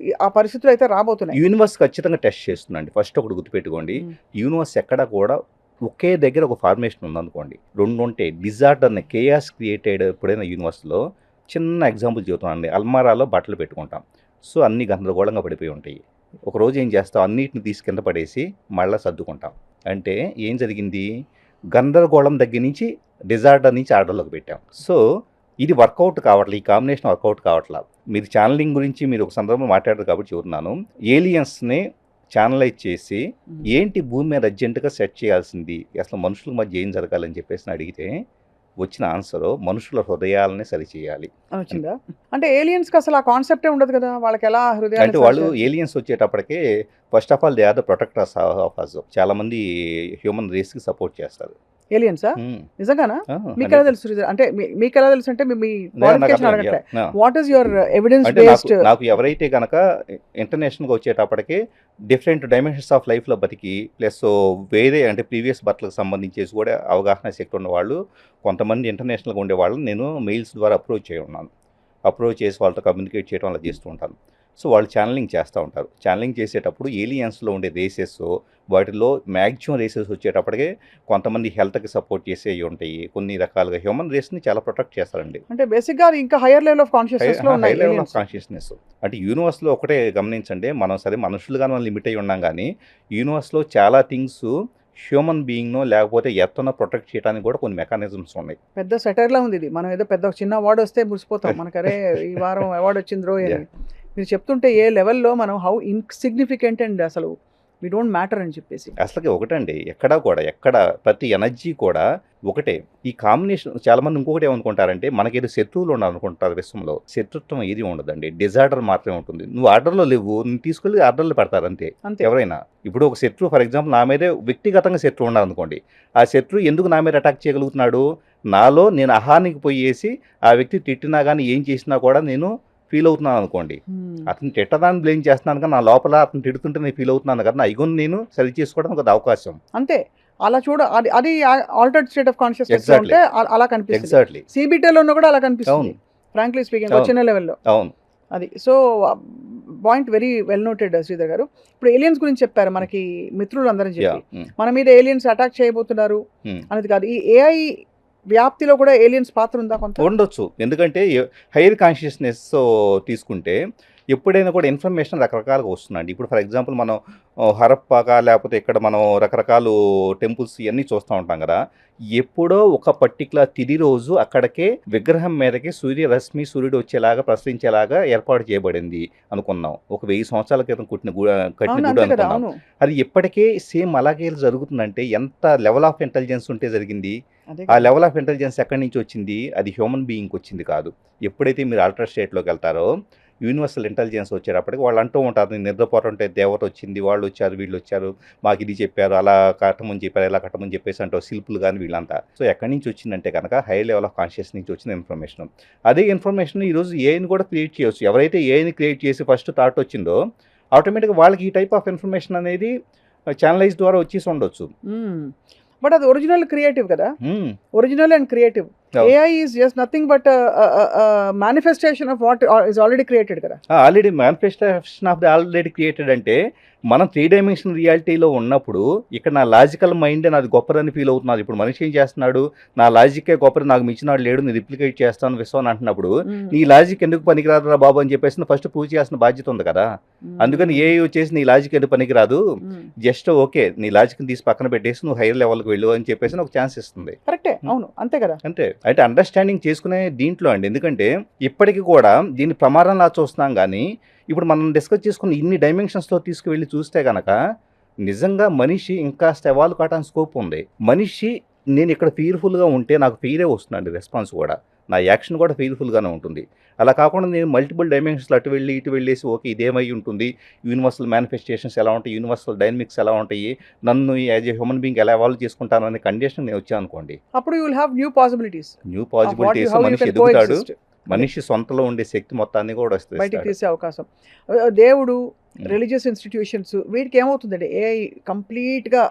ఆ పరిస్థితులు అయితే రాబోతున్నాయి. యూనివర్స్ ఖచ్చితంగా టెస్ట్ చేస్తుందండి. ఫస్ట్ ఒకటి గుర్తుపెట్టుకోండి. యూనివర్స్ ఎక్కడ కూడా ఒకే దగ్గర ఒక ఫార్మేషన్ ఉందనుకోండి, రెండు ఉంటే డిజార్డర్ని కేయాస్ క్రియేటెడ్ ఎప్పుడైనా యూనివర్స్లో చిన్న ఎగ్జాంపుల్ చెబుతానండి. అల్మారాలో బట్టలు పెట్టుకుంటాం. సో, అన్ని గందరగోళంగా పడిపోయి ఉంటాయి. ఒకరోజు ఏం చేస్తాం, అన్నిటిని తీసి కింద పడేసి మళ్ళీ సర్దుకుంటాం. అంటే ఏం జరిగింది, గందరగోళం దగ్గర నుంచి డిజార్డర్ నుంచి ఆర్డర్లోకి పెట్టాం. సో, ఇది వర్కౌట్ కావట్లేదు. ఈ కాంబినేషన్ వర్కౌట్ కావట్లేదు. మీరు ఛానలింగ్ గురించి మీరు ఒక సందర్భంలో మాట్లాడారు కాబట్టి చెబుతున్నాను. ఏలియన్స్ని ఛానలైజ్ చేసి ఏంటి భూమి మీద అర్జెంటుగా సెట్ చేయాల్సింది, అసలు మనుషుల మధ్య ఏం జరగాలని చెప్పేసి అడిగితే వచ్చిన ఆన్సర్ మనుషుల హృదయాలని సరిచేయాలి వచ్చిందా. అంటే ఏలియన్స్కి అసలు ఆ కాన్సెప్టే ఉండదు కదా. వాళ్ళకి ఎలా అంటే హృదయాలు వాళ్ళు ఏలియన్స్ వచ్చేటప్పటికే first of all they are the protectors of us. చాలా మంది హ్యూమన్ రేస్ కి సపోర్ట్ చేస్తారు. ఏలియన్సా నిజంగానా? మీకు ఎలా 100% తెలుసు శ్రీధర్? అంటే మీకు ఎలా తెలుసు అంటే మీ నాకు క్వాలిఫికేషన్ అర్థం అడగట్లే. yeah. What is your evidence అంటే బేస్డ్? నాకు ఎవరైతే కనుక ఇంటర్నేషనల్గా వచ్చేటప్పటికి డిఫరెంట్ డైమెన్షన్స్ ఆఫ్ లైఫ్లో బతికి ప్లస్ వేరే అంటే ప్రీవియస్ బర్త్లకు సంబంధించేసి కూడా అవగాహన శక్తి ఉన్నవాళ్ళు కొంతమంది ఇంటర్నేషనల్గా ఉండేవాళ్ళు నేను మెయిల్స్ ద్వారా అప్రోచ్ చేసి ఉన్నాను. అప్రోచ్ చేసి వాళ్ళతో కమ్యూనికేట్ చేయడం అలా చేస్తూ ఉంటాను. సో, వాళ్ళు ఛానలింగ్ చేస్తూ ఉంటారు. ఛానలింగ్ చేసేటప్పుడు ఏలియన్స్లో ఉండే రేసెస్ వాటిలో మ్యాక్సిమం రేసెస్ వచ్చేటప్పటికే కొంతమంది హెల్త్కి సపోర్ట్ చేసేవి ఉంటాయి. కొన్ని రకాలుగా హ్యూమన్ రేస్ని చాలా ప్రొటెక్ట్ చేస్తారండి. అంటే బేసిక్గా ఇంకా హయ్యర్ లెవెల్ ఆఫ్ కాన్షియస్నెస్ లో హై ఉన్నాయి లెవెల్ ఆఫ్ aliens. కాన్షియస్నెస్. అంటే యూనివర్స్లో ఒకటే గమనించండి, మనం సరే మనుషులుగా మనం లిమిట్ అయి ఉన్నాం కానీ యూనివర్స్లో చాలా థింగ్స్ హ్యూమన్ బీయింగ్నో లేకపోతే ఎత్తనో ప్రొటెక్ట్ చేయడానికి కూడా కొన్ని మెకానిజమ్స్ ఉన్నాయి. పెద్ద సెటర్ లా ఉంది ఇది. మనం ఏదో పెద్ద చిన్న అవార్డు వస్తే మురిసిపోతాం. మనకరే ఈ వారం అవార్డు వచ్చింది రో అని. మీరు చెప్తుంటే ఏ లెవెల్లో మనం హౌ ఇన్సిగ్నిఫికెంట్ అండ్ అసలు వి డోంట్ మ్యాటర్ అని చెప్పేసి. అసలుకి ఒకటండి, ఎక్కడ ప్రతి ఎనర్జీ కూడా ఒకటే. ఈ కాంబినేషన్ చాలామంది ఇంకొకటి ఏమనుకుంటారంటే మనకేదో శత్రువులు ఉండాలనుకుంటారు. విశ్వంలో శత్రుత్వం ఏది ఉండదండి, డిజార్డర్ మాత్రమే ఉంటుంది. నువ్వు ఆర్డర్లో లేవు, నువ్వు తీసుకెళ్ళి ఆర్డర్లో పెడతారు అంతే అంతే. ఎవరైనా. ఇప్పుడు ఒక శత్రువు ఫర్ ఎగ్జాంపుల్ నా మీదే వ్యక్తిగతంగా శత్రువు ఉండాలనుకోండి, ఆ శత్రువు ఎందుకు నా మీద అటాక్ చేయగలుగుతున్నాడు, నాలో నేను అహానికి పోయేసి ఆ వ్యక్తి తిట్టినా కానీ ఏం చేసినా కూడా నేను ఫీల్ అవుతున్నాను అనుకోండి. అతను తిట్టదాన్ని బ్లేమ్ చేస్తున్నాను కానీ నా లోపల అతను తిడుతుంటే నేను ఫీల్ అవుతున్నాను కదా, నా ఇగోని నేను సరి చేసుకోవడం ఒక అవకాశం. అంతే. అలా అది altered state of consciousness Exactly. ఉంటే అలా కనిపిస్తుంది. ఎగ్జాక్ట్లీ. సిబిటీలో ఉన్న కూడా అలా కనిపిస్తుంది. అవును ఫ్రాంక్లీ స్పీకింగ్ అవును. చిన్న లెవెల్లో అవును. అది. So point very well noted Sridhar గారు. ఇప్పుడు ఏలియన్స్ గురించి చెప్పారు మనకి మిత్రులు అందరూ యా చెప్పి, మన మీద ఏలియన్స్ అటాక్ చేయబోతున్నారు అనేది కాదు. ఈ ఏఐ వ్యాప్తిలో కూడా ఏలియన్స్ పాత్ర ఉందా కొంత? ఉండొచ్చు. ఎందుకంటే హైయర్ కాన్షియస్నెస్ తీసుకుంటే ఎప్పుడైనా కూడా ఇన్ఫర్మేషన్ రకరకాలుగా వస్తుందండి. ఇప్పుడు ఫర్ ఎగ్జాంపుల్ మనం హరప్పాగా లేకపోతే ఇక్కడ మనం రకరకాల టెంపుల్స్ ఇవన్నీ చూస్తూ ఉంటాం కదా. ఎప్పుడో ఒక పర్టికులర్ తిది రోజు అక్కడికే విగ్రహం మీదకి సూర్యుడు వచ్చేలాగా ప్రసరించేలాగా ఏర్పాటు చేయబడింది అనుకున్నాం. ఒక 1000 సంవత్సరాల క్రితం కట్టిన గుడి అవును అంతే కదా. అనుకున్నాం. అవును అది ఇప్పటికే సేమ్ అలాగే జరుగుతుందంటే ఎంత లెవెల్ ఆఫ్ ఇంటెలిజెన్స్ ఉంటే జరిగింది. అదే ఆ కదా. లెవెల్ ఆఫ్ ఇంటెలిజెన్స్ ఎక్కడి నుంచి వచ్చింది, అది హ్యూమన్ బీయింగ్కి వచ్చింది కాదు. ఎప్పుడైతే మీరు ఆల్టర్ స్టేట్లోకి వెళ్తారో యూనివర్సల్ ఇంటెలిజెన్స్ వచ్చేటప్పటికి వాళ్ళు అంటూ ఉంటారు, నేను నిద్రపోతుంటే దేవత వచ్చింది, వాళ్ళు వచ్చారు, వీళ్ళు వచ్చారు, మాకు ఇది చెప్పారు, అలా కట్టమని చెప్పారు, ఇలా కట్టమని చెప్పేసి అంటారు శిల్పులు కానీ వీళ్ళంతా. సో ఎక్కడి నుంచి వచ్చిందంటే కనుక హై లెవెల్ ఆఫ్ కాన్షియస్ నుంచి వచ్చిన ఇన్ఫర్మేషన్. అదే ఇన్ఫర్మేషన్ ఈరోజు ఏఐని కూడా క్రియేట్ చేయొచ్చు. ఎవరైతే ఏఐని క్రియేట్ చేసి ఫస్ట్ థాట్ వచ్చిందో ఆటోమేటిక్గా వాళ్ళకి ఈ టైప్ ఆఫ్ ఇన్ఫర్మేషన్ అనేది ఛానలైజ్ ద్వారా వచ్చేసి ఉండొచ్చు. బట్ అది ఒరిజినల్ క్రియేటివ్ కదా, original and creative. Oh. AI is just nothing but a manifestation of what is already created కదా. Already manifestation of the already created అంటే మనం 3 డైమెన్షన్ రియాలిటీలో ఉన్నప్పుడు ఇక్కడ నా లాజికల్ మైండ్ నాది గొప్పదని ఫీల్ అవుతున్నారు. ఇప్పుడు మనిషి ఏం చేస్తున్నాడు, నా లాజికే గొప్పది, నాకు మించినాడు లేడు, నేను రిప్లికేట్ చేస్తాను విశ్వం అంటున్నప్పుడు నీ లాజిక్ ఎందుకు పనికిరాదురా బాబు అని చెప్పేసి ఫస్ట్ ప్రూవ్ చేయాల్సిన బాధ్యత ఉంది కదా. అందుకని ఏ వచ్చేసి నీ లాజిక్ ఎందుకు పనికిరాదు, జస్ట్ ఓకే నీ లాజిక్ని తీసి పక్కన పెట్టేసి నువ్వు హైయర్ లెవెల్కి వెళ్ళు అని చెప్పేసి ఒక ఛాన్స్ ఇస్తుంది. కరెక్టే, అవును, అంతే కదా. అంతే, అంటే అండర్స్టాండింగ్ చేసుకునే దీంట్లో అండి. ఎందుకంటే ఇప్పటికీ కూడా దీన్ని ప్రమాదంలా చూస్తున్నాం, కానీ ఇప్పుడు మనం డిస్కస్ చేసుకున్న ఇన్ని డైమెన్షన్స్తో తీసుకువెళ్ళి చూస్తే కనుక నిజంగా మనిషి ఇంకా ఎవాల్వ్ కావడానికి స్కోప్ ఉంది. మనిషి నేను ఇక్కడ ఫీర్ఫుల్గా ఉంటే నాకు ఫీరే వస్తుందండి, రెస్పాన్స్ కూడా, నా యాక్షన్ కూడా ఫీర్ఫుల్గానే ఉంటుంది. అలా కాకుండా నేను మల్టిపుల్ డైమెన్షన్స్లో అటు వెళ్ళి ఇటు వెళ్ళేసి ఓకే ఇదేమై ఉంటుంది, యూనివర్సల్ మేనిఫెస్టేషన్స్ ఎలా ఉంటాయి, యూనివర్సల్ డైనమిక్స్ ఎలా ఉంటాయి, నన్ను యాజ్ ఏ హ్యూమన్ బీయింగ్ ఎలా ఎవాల్వ్ చేసుకుంటాను అనే కండిషన్ నేను వచ్చాను అనుకోండి, అప్పుడు you will have new possibilities. మనిషి ఎదుగుతాడు, మనిషి సొంతలో ఉండే శక్తి మొత్తాన్ని కూడా బయటికి తీసే అవకాశం. దేవుడు, రిలీజియస్ ఇన్స్టిట్యూషన్స్, వీటికి ఏమవుతుందండి ఏఐ కంప్లీట్గా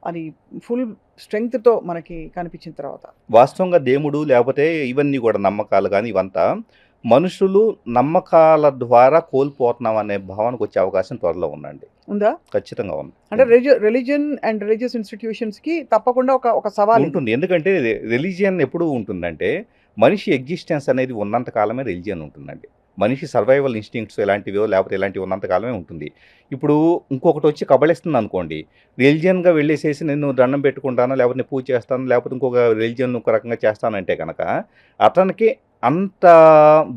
అది ఫుల్ స్ట్రెంగ్త్తో మనకి కనిపించిన తర్వాత. వాస్తవంగా దేవుడు లేకపోతే ఇవన్నీ కూడా నమ్మకాలు కానీ ఇవంతా మనుషులు నమ్మకాల ద్వారా కోల్పోతున్నాం అనే భావనకు వచ్చే అవకాశం త్వరలో ఉందండి. ఉందా? ఖచ్చితంగా ఉంది. అంటే రిలీజియన్ అండ్ రిలీజియస్ ఇన్స్టిట్యూషన్స్కి తప్పకుండా ఒక సవాల్ ఉంటుంది. ఎందుకంటే రిలీజియన్ ఎప్పుడు ఉంటుందంటే మనిషి ఎగ్జిస్టెన్స్ అనేది ఉన్నంత కాలమే రిలీజియన్ ఉంటుందండి. మనిషి సర్వైవల్ ఇన్స్టింక్ట్స్ ఎలాంటివో లేకపోతే ఇలాంటివి ఉన్నంత కాలమే ఉంటుంది. ఇప్పుడు ఇంకొకటి వచ్చి కబళిస్తుంది అనుకోండి, రిలీజియన్గా వెళ్ళేసేసి నేను దండం పెట్టుకుంటాను, లేకపోతే నేను పూజ చేస్తాను, లేకపోతే ఇంకొక రిలీజియన్ ఒక రకంగా చేస్తానంటే కనుక అతనికి అంత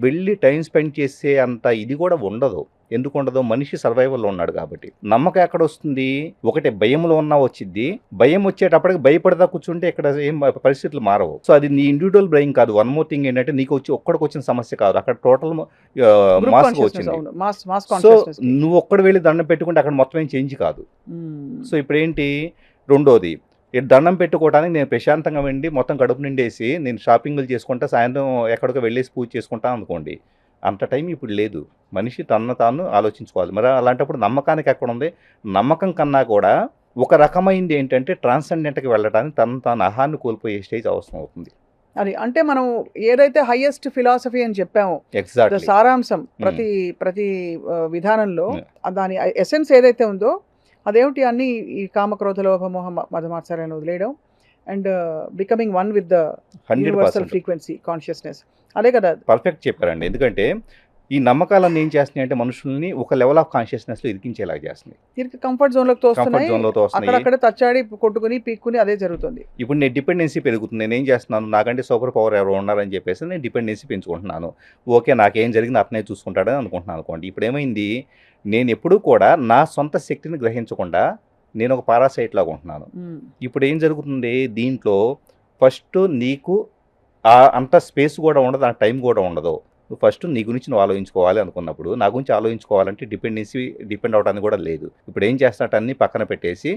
వెళ్ళి టైం స్పెండ్ చేసే అంత ఇది కూడా ఉండదు. ఎందుకు ఉండదు, మనిషి సర్వైవల్లో ఉన్నాడు కాబట్టి. నమ్మకం ఎక్కడ వస్తుంది, ఒకటి భయంలో ఉన్నా వచ్చింది, భయం వచ్చేటప్పటికి భయపడతా కూర్చుంటే ఇక్కడ ఏం పరిస్థితులు మారవు. సో అది నీ ఇండివిజువల్ బ్రెయిన్ కాదు. వన్ మోర్ థింగ్ ఏంటంటే నీకు వచ్చి ఒక్కడికి వచ్చిన సమస్య కాదు, అక్కడ టోటల్ మాస్గా వచ్చింది. సో నువ్వు ఒక్కడు వెళ్ళి దండం పెట్టుకుంటే అక్కడ మొత్తం ఏం చేంజ్ కాదు. సో ఇప్పుడు ఏంటి, రెండోది దండం పెట్టుకోవడానికి నేను ప్రశాంతంగా వెళ్ళి మొత్తం గడుపు నిండేసి నేను షాపింగ్లు చేసుకుంటా, సాయంత్రం ఎక్కడికో వెళ్ళేసి పూజ చేసుకుంటాను అనుకోండి, అంత టైం ఇప్పుడు లేదు. మనిషి తనను తాను ఆలోచించుకోవాలి. మరి అలాంటప్పుడు నమ్మకానికి ఎక్కడ ఉంది, నమ్మకం కన్నా కూడా ఒక రకమైంది ఏంటంటే ట్రాన్సెండెంట్కి వెళ్ళడానికి తనను తాను అహాన్ని కోల్పోయే స్టేజ్ అవసరం అవుతుంది. అది అంటే మనం ఏదైతే హైయెస్ట్ ఫిలాసఫీ అని చెప్పామో, ఎగ్జాక్ట్లీ సారాంశం ప్రతి విధానంలో దాని ఎసెన్స్ ఏదైతే ఉందో అదేమిటి, అన్ని ఈ కామక్రోధ లోభ మోహ మదమాత్సర్యాలను వదిలేయడం and becoming one with the universal frequency consciousness. అదే కదా, పర్ఫెక్ట్ చెప్పారండి. ఎందుకంటే ఈ నమ్మకాలన్నీ ఏం చేస్తున్నాయి అంటే మనుషుల్ని ఒక లెవెల్ ఆఫ్ కాన్షియస్నెస్లో ఇరికించేలాగా చేస్తున్నాయి. కంఫర్ట్ జోన్లోకి తోస్తున్నాయి, అక్కడక్కడ తచ్చాడి కొట్టుకుని పీక్కుని అదే జరుగుతుంది. ఇప్పుడు నేను డిపెండెన్సీ పెరుగుతుంది. నేను ఏం చేస్తున్నాను, నాకంటే సూపర్ పవర్ ఎవరు ఉన్నారని చెప్పేసి నేను డిపెండెన్సీ పెంచుకుంటున్నాను. ఓకే నాకేం జరిగింది అతనే చూసుకుంటాడని అనుకుంటున్నాను అనుకోండి. ఇప్పుడు ఏమైంది, నేను ఎప్పుడూ కూడా నా సొంత శక్తిని గ్రహించకుండా నేను ఒక పారాసైట్ లాగా ఉంటున్నాను. ఇప్పుడు ఏం జరుగుతుంది, దీంట్లో ఫస్ట్ నీకు అంత స్పేస్ కూడా ఉండదు, ఆ టైం కూడా ఉండదు. ఫస్ట్ నీ గురించి నువ్వు ఆలోచించుకోవాలి అనుకున్నప్పుడు, నా గురించి ఆలోచించుకోవాలంటే డిపెండ్ అవడానికి కూడా లేదు. ఇప్పుడు ఏం చేస్తున్నట్టు అన్నీ పక్కన పెట్టేసి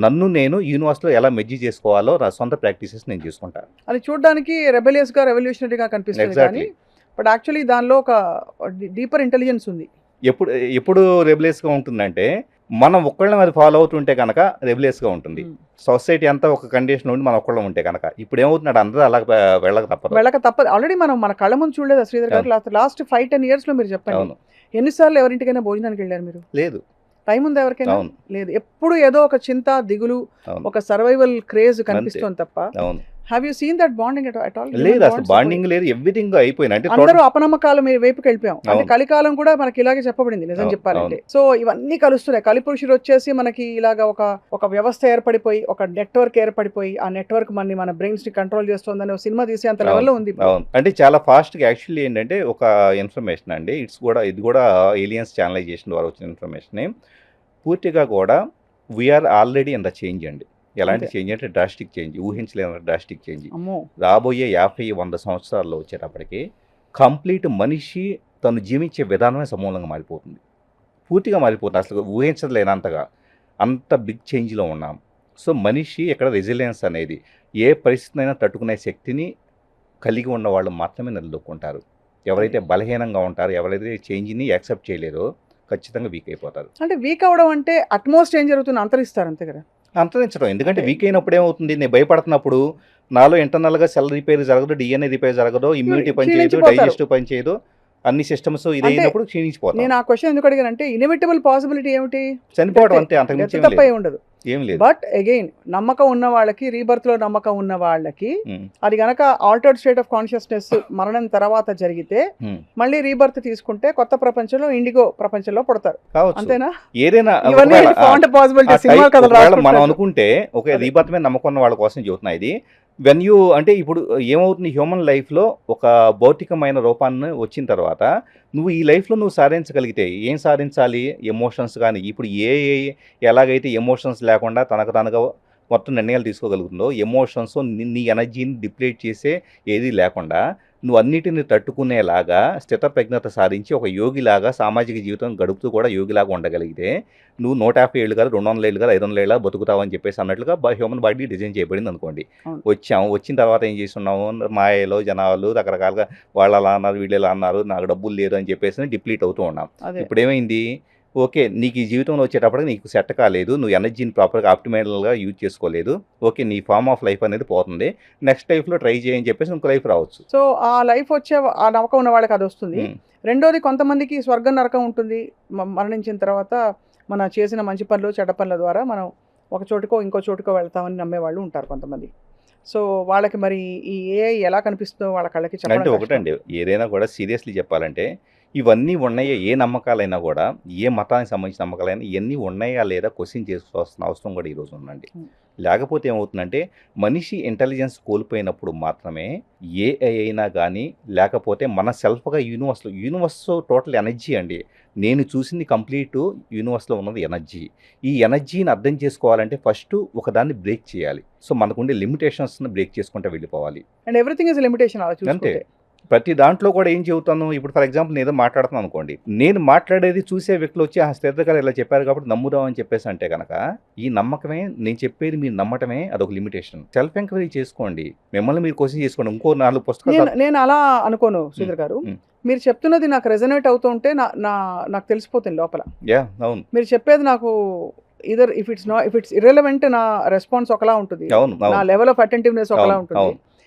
నన్ను నేను యూనివర్స్లో ఎలా మెజ్జి చేసుకోవాలో నా సొంత ప్రాక్టీసెస్ నేను చేసుకుంటాను. అది చూడడానికి రెబెలియస్గా రెవల్యూషనరీగా కనిపిస్తుంది, కానీ బట్ యాక్చువల్లీ దానిలో ఒక డీపర్ ఇంటెలిజెన్స్ ఉంది. ఎప్పుడు రెబెలియస్గా ఉంటుందంటే మనం ఒక్కళ్ళని అది ఫాలో అవుతుంటే కనుక రెబెలియస్గా ఉంటుంది. సొసైటీ అంతా ఒక కండిషన్ ఉండి మనం ఒక్కళ్ళం ఉంటే కనుక ఇప్పుడు ఏమవుతున్నాడు, అందరూ అలా వెళ్ళక తప్పదు. ఆల్రెడీ మనం మన కళ్ళ ముందు చూడలేదు శ్రీధర్ గారు, లాస్ట్ 5-10 yearsలో మీరు చెప్పండి, ఎన్నిసార్లు ఎవరింటికైనా భోజనానికి వెళ్ళారు మీరు? లేదు. టైం ఉంది ఎవరికైనా? లేదు. ఎప్పుడు ఏదో ఒక చింత, దిగులు, ఒక సర్వైవల్ క్రేజ్ కనిపిస్తుంది తప్ప. Have you seen that bonding at all? లేదు, అసలు బాండింగ్ లేదు, ఎవ్రీథింగ్ అయిపోయింది. అంటే అందరూ అపనమ్మకాల వైపుకి వెళ్ళిపోయాం. అంటే కలికాలం కూడా మనకి ఇలాగే చెప్పబడింది నిజం చెప్పాలంటే. సో ఇవన్నీ కలుస్తున్నాయి. కలిపురుషుడు వచ్చేసి మనకి ఇలాగా ఒక వ్యవస్థ ఏర్పడిపోయి, ఒక నెట్వర్క్ ఏర్పడిపోయి, ఆ నెట్వర్క్ మన బ్రెయిన్స్ ని కంట్రోల్ చేస్తుందని ఒక సినిమా తీసే అంత లెవెల్లో ఉంది. అంటే చాలా ఫాస్ట్ గా యాక్చువల్లీ ఏంటంటే ఒక ఇన్ఫర్మేషన్ అండి, ఇది కూడా ఏలియన్స్ ఛానలైజేషన్ ద్వారా వచ్చిన ఇన్ఫర్మేషన్. పూర్తిగా కూడా we are already in the change అండి. ఎలాంటి చేంజ్ అంటే డ్రాస్టిక్ చేంజ్, ఊహించలేని డ్రాస్టిక్ చేంజ్. రాబోయే 50-100 సంవత్సరాల్లో వచ్చేటప్పటికి కంప్లీట్ మనిషి తను జీవించే విధానమే సమూలంగా మారిపోతుంది, పూర్తిగా మారిపోతుంది. అసలు ఊహించలేనంతగా అంత బిగ్ చేంజ్లో ఉన్నాం. సో మనిషి ఇక్కడ రెసిలియన్స్ అనేది ఏ పరిస్థితినైనా తట్టుకునే శక్తిని కలిగి ఉన్న వాళ్ళు మాత్రమే నిలదొక్కుంటారు. ఎవరైతే బలహీనంగా ఉంటారో, ఎవరైతే చేంజ్ని యాక్సెప్ట్ చేయలేరో ఖచ్చితంగా వీక్ అయిపోతారు. అంటే వీక్ అవ్వడం అంటే అట్మోస్ట్ ఏం జరుగుతుంది, అంతరిస్తారు అంతే కదా. అంతరించడం. ఎందుకంటే అంటే వీక్ అయినప్పుడు ఏమవుతుంది, నేను భయపడుతున్నప్పుడు నాలో ఇంటర్నల్గా సెల్ రిపేర్ జరగదు, డిఎన్ఏ రిపేర్ జరగదు, ఇమ్యూనిటీ పనిచేయదు, క్షీణించిపోతారు. డైజెస్టివ్ పనిచేయదు, అన్ని సిస్టమ్స్ అంటే ఇదైనప్పుడు క్షీణించిపోతాం, నేను ఆ క్వశ్చన్ ఎందుకు అడిగానంటే ఇన్ఎవిటబుల్ పాసిబిలిటీ ఏమిటి, చనిపోవడం డెత్ అంతే, అంతకుమించి ఏం తప్ప లేదు, ఏమి ఉండదు. ఏం లేదు. బట్ అగైన్ నమ్మకం ఉన్న వాళ్ళకి, రీబర్త్లో నమ్మకం ఉన్న వాళ్ళకి ఉమ్, అది గనక ఆల్టర్డ్ స్టేట్ ఆఫ్ కాన్షియస్నెస్ మరణం తర్వాత జరిగితే ఉమ్, మళ్ళీ రీబర్త్ తీసుకుంటే కొత్త ప్రపంచంలో, ఇండిగో ప్రపంచంలో పుడతారు, కావచ్చు. అంతేనా? ఏదైనా ఇవన్నీ ఒకవేళ ఫౌండ్ పాసిబిలిటీ సినిమా కథలు మనం రాసుకుంటారు. అనుకుంటే ఒక అదే. రీబర్త్ మీద నమ్మకం ఉన్న వాళ్ళ కోసం చెబుతున్నా ఇది. వెన్ యూ అంటే ఇప్పుడు ఏమవుతుంది, హ్యూమన్ లైఫ్లో ఒక భౌతికమైన రూపాన్ని వచ్చిన తర్వాత నువ్వు ఈ లైఫ్లో నువ్వు సాధించగలిగితే ఏం సాధించాలి, ఎమోషన్స్ కానీ, ఇప్పుడు ఎలాగైతే ఎమోషన్స్ లేకుండా తనకు తనగా మొత్తం నిర్ణయాలు తీసుకోగలుగుతుందో, ఎమోషన్స్ నీ ఎనర్జీని డిప్లీట్ చేసే ఏది లేకుండా నువ్వు అన్నిటిని తట్టుకునేలాగా స్థితప్రజ్ఞత సాధించి ఒక యోగిలాగా సామాజిక జీవితం గడుపుతూ కూడా యోగిలాగా ఉండగలిగితే నువ్వు 150 ఏళ్ళు కాదు, 200 ఏళ్ళు కాదు, 500 ఏళ్ళ బతుకుతావని చెప్పేసి అన్నట్లుగా హ్యూమన్ బాడీ డిజైన్ చేయబడింది అనుకోండి. అవును. వచ్చిన తర్వాత ఏం చేస్తున్నాము, మాయలో జనాలు రకరకాలుగా వాళ్ళు అలా అన్నారు, వీళ్ళు ఇలా అన్నారు, నాకు డబ్బులు లేదు అని చెప్పేసి డిప్లీట్ అవుతూ ఉన్నాం. అదే. ఇప్పుడు ఏమైంది, ఓకే నీకు ఈ జీవితంలో వచ్చేటప్పటికి నీకు సెట్ కాలేదు, నువ్వు ఎనర్జీని ప్రాపర్గా ఆప్టిమైల్గా యూజ్ చేసుకోలేదు, ఓకే నీ ఫార్మ్ ఆఫ్ లైఫ్ అనేది పోతుంది, నెక్స్ట్ లైఫ్లో ట్రై చేయని చెప్పేసి ఇంకో లైఫ్ రావచ్చు. సో ఆ లైఫ్ వచ్చే ఆ నమ్మకం ఉన్న వాళ్ళకి అది వస్తుంది. ఉమ్, రెండోది, కొంతమందికి స్వర్గం నరకం ఉంటుంది. మరణించిన తర్వాత మన చేసిన మంచి పనులు చెడ్డ పనుల ద్వారా మనం ఒక చోటుకో ఇంకో చోటుకో వెళ్తామని నమ్మేవాళ్ళు ఉంటారు కొంతమంది. సో వాళ్ళకి మరి ఈ ఏఐ ఎలా కనిపిస్తుందో వాళ్ళ కళ్ళకి అంటే చెప్పడం కష్టం. ఒకటండి, ఏదైనా కూడా సీరియస్లీ చెప్పాలంటే ఇవన్నీ ఉన్నాయా, ఏ నమ్మకాలైనా కూడా, ఏ మతానికి సంబంధించిన నమ్మకాలైనా ఇవన్నీ ఉన్నాయా లేదా క్వశ్చన్ చేసుకోవాల్సిన అవసరం కూడా ఈరోజు ఉందండి. ఉమ్. లేకపోతే ఏమవుతుందంటే మనిషి ఇంటెలిజెన్స్ కోల్పోయినప్పుడు మాత్రమే ఏఐ అయినా కానీ, లేకపోతే మన సెల్ఫ్గా యూనివర్స్ టోటల్ ఎనర్జీ అండి. నేను చూసింది కంప్లీట్ యూనివర్స్లో ఉన్నది ఎనర్జీ. ఈ ఎనర్జీని అర్థం చేసుకోవాలంటే ఫస్ట్ ఒకదాన్ని బ్రేక్ చేయాలి. సో మనకుండే లిమిటేషన్స్ని బ్రేక్ చేసుకుంటూ వెళ్ళిపోవాలి. అండ్ ఎవ్రీథింగ్ ఇస్ లిమిటేషన్ అలా అంతే. చూసుకుంటే. ప్రతి దాంట్లో కూడా ఏం చెబుతాను, ఇప్పుడు ఫర్ ఎగ్జాంపుల్ నేను ఏదో మాట్లాడుతున్నాను అనుకోండి, నేను మాట్లాడేది చూసే వ్యక్తులు వచ్చి ఆ శ్రద్ధ గారు ఇలా చెప్పారు కాబట్టి నమ్ముదాం అని చెప్పేసి అంటే కనుక ఈ నమ్మకమే, నేను చెప్పేది మీరు నమ్మటమే అదొక లిమిటేషన్. సెల్ఫ్ ఎంక్వైరీ చేసుకోండి, మిమ్మల్ని మీరు క్వశ్చన్ చేసుకోండి. ఇంకో 4 పుస్తకాలు నేను అలా అనుకోను శ్రీధర్ గారు. ఉమ్. మీరు చెప్తున్నది నాకు రెజనేట్ అవుతూ ఉంటే నాకు తెలిసిపోతుంది లోపల. యా అవును మీరు చెప్పేది నాకు ఇఫ్ ఇట్స్ ఇర్రెలవెంట్ నా రెస్పాన్స్ ఒకలా ఉంటుంది, అవును నా అవును లెవెల్ ఆఫ్ అటెంటివ్నెస్ ఒకలా అవును ఉంటుంది. అవును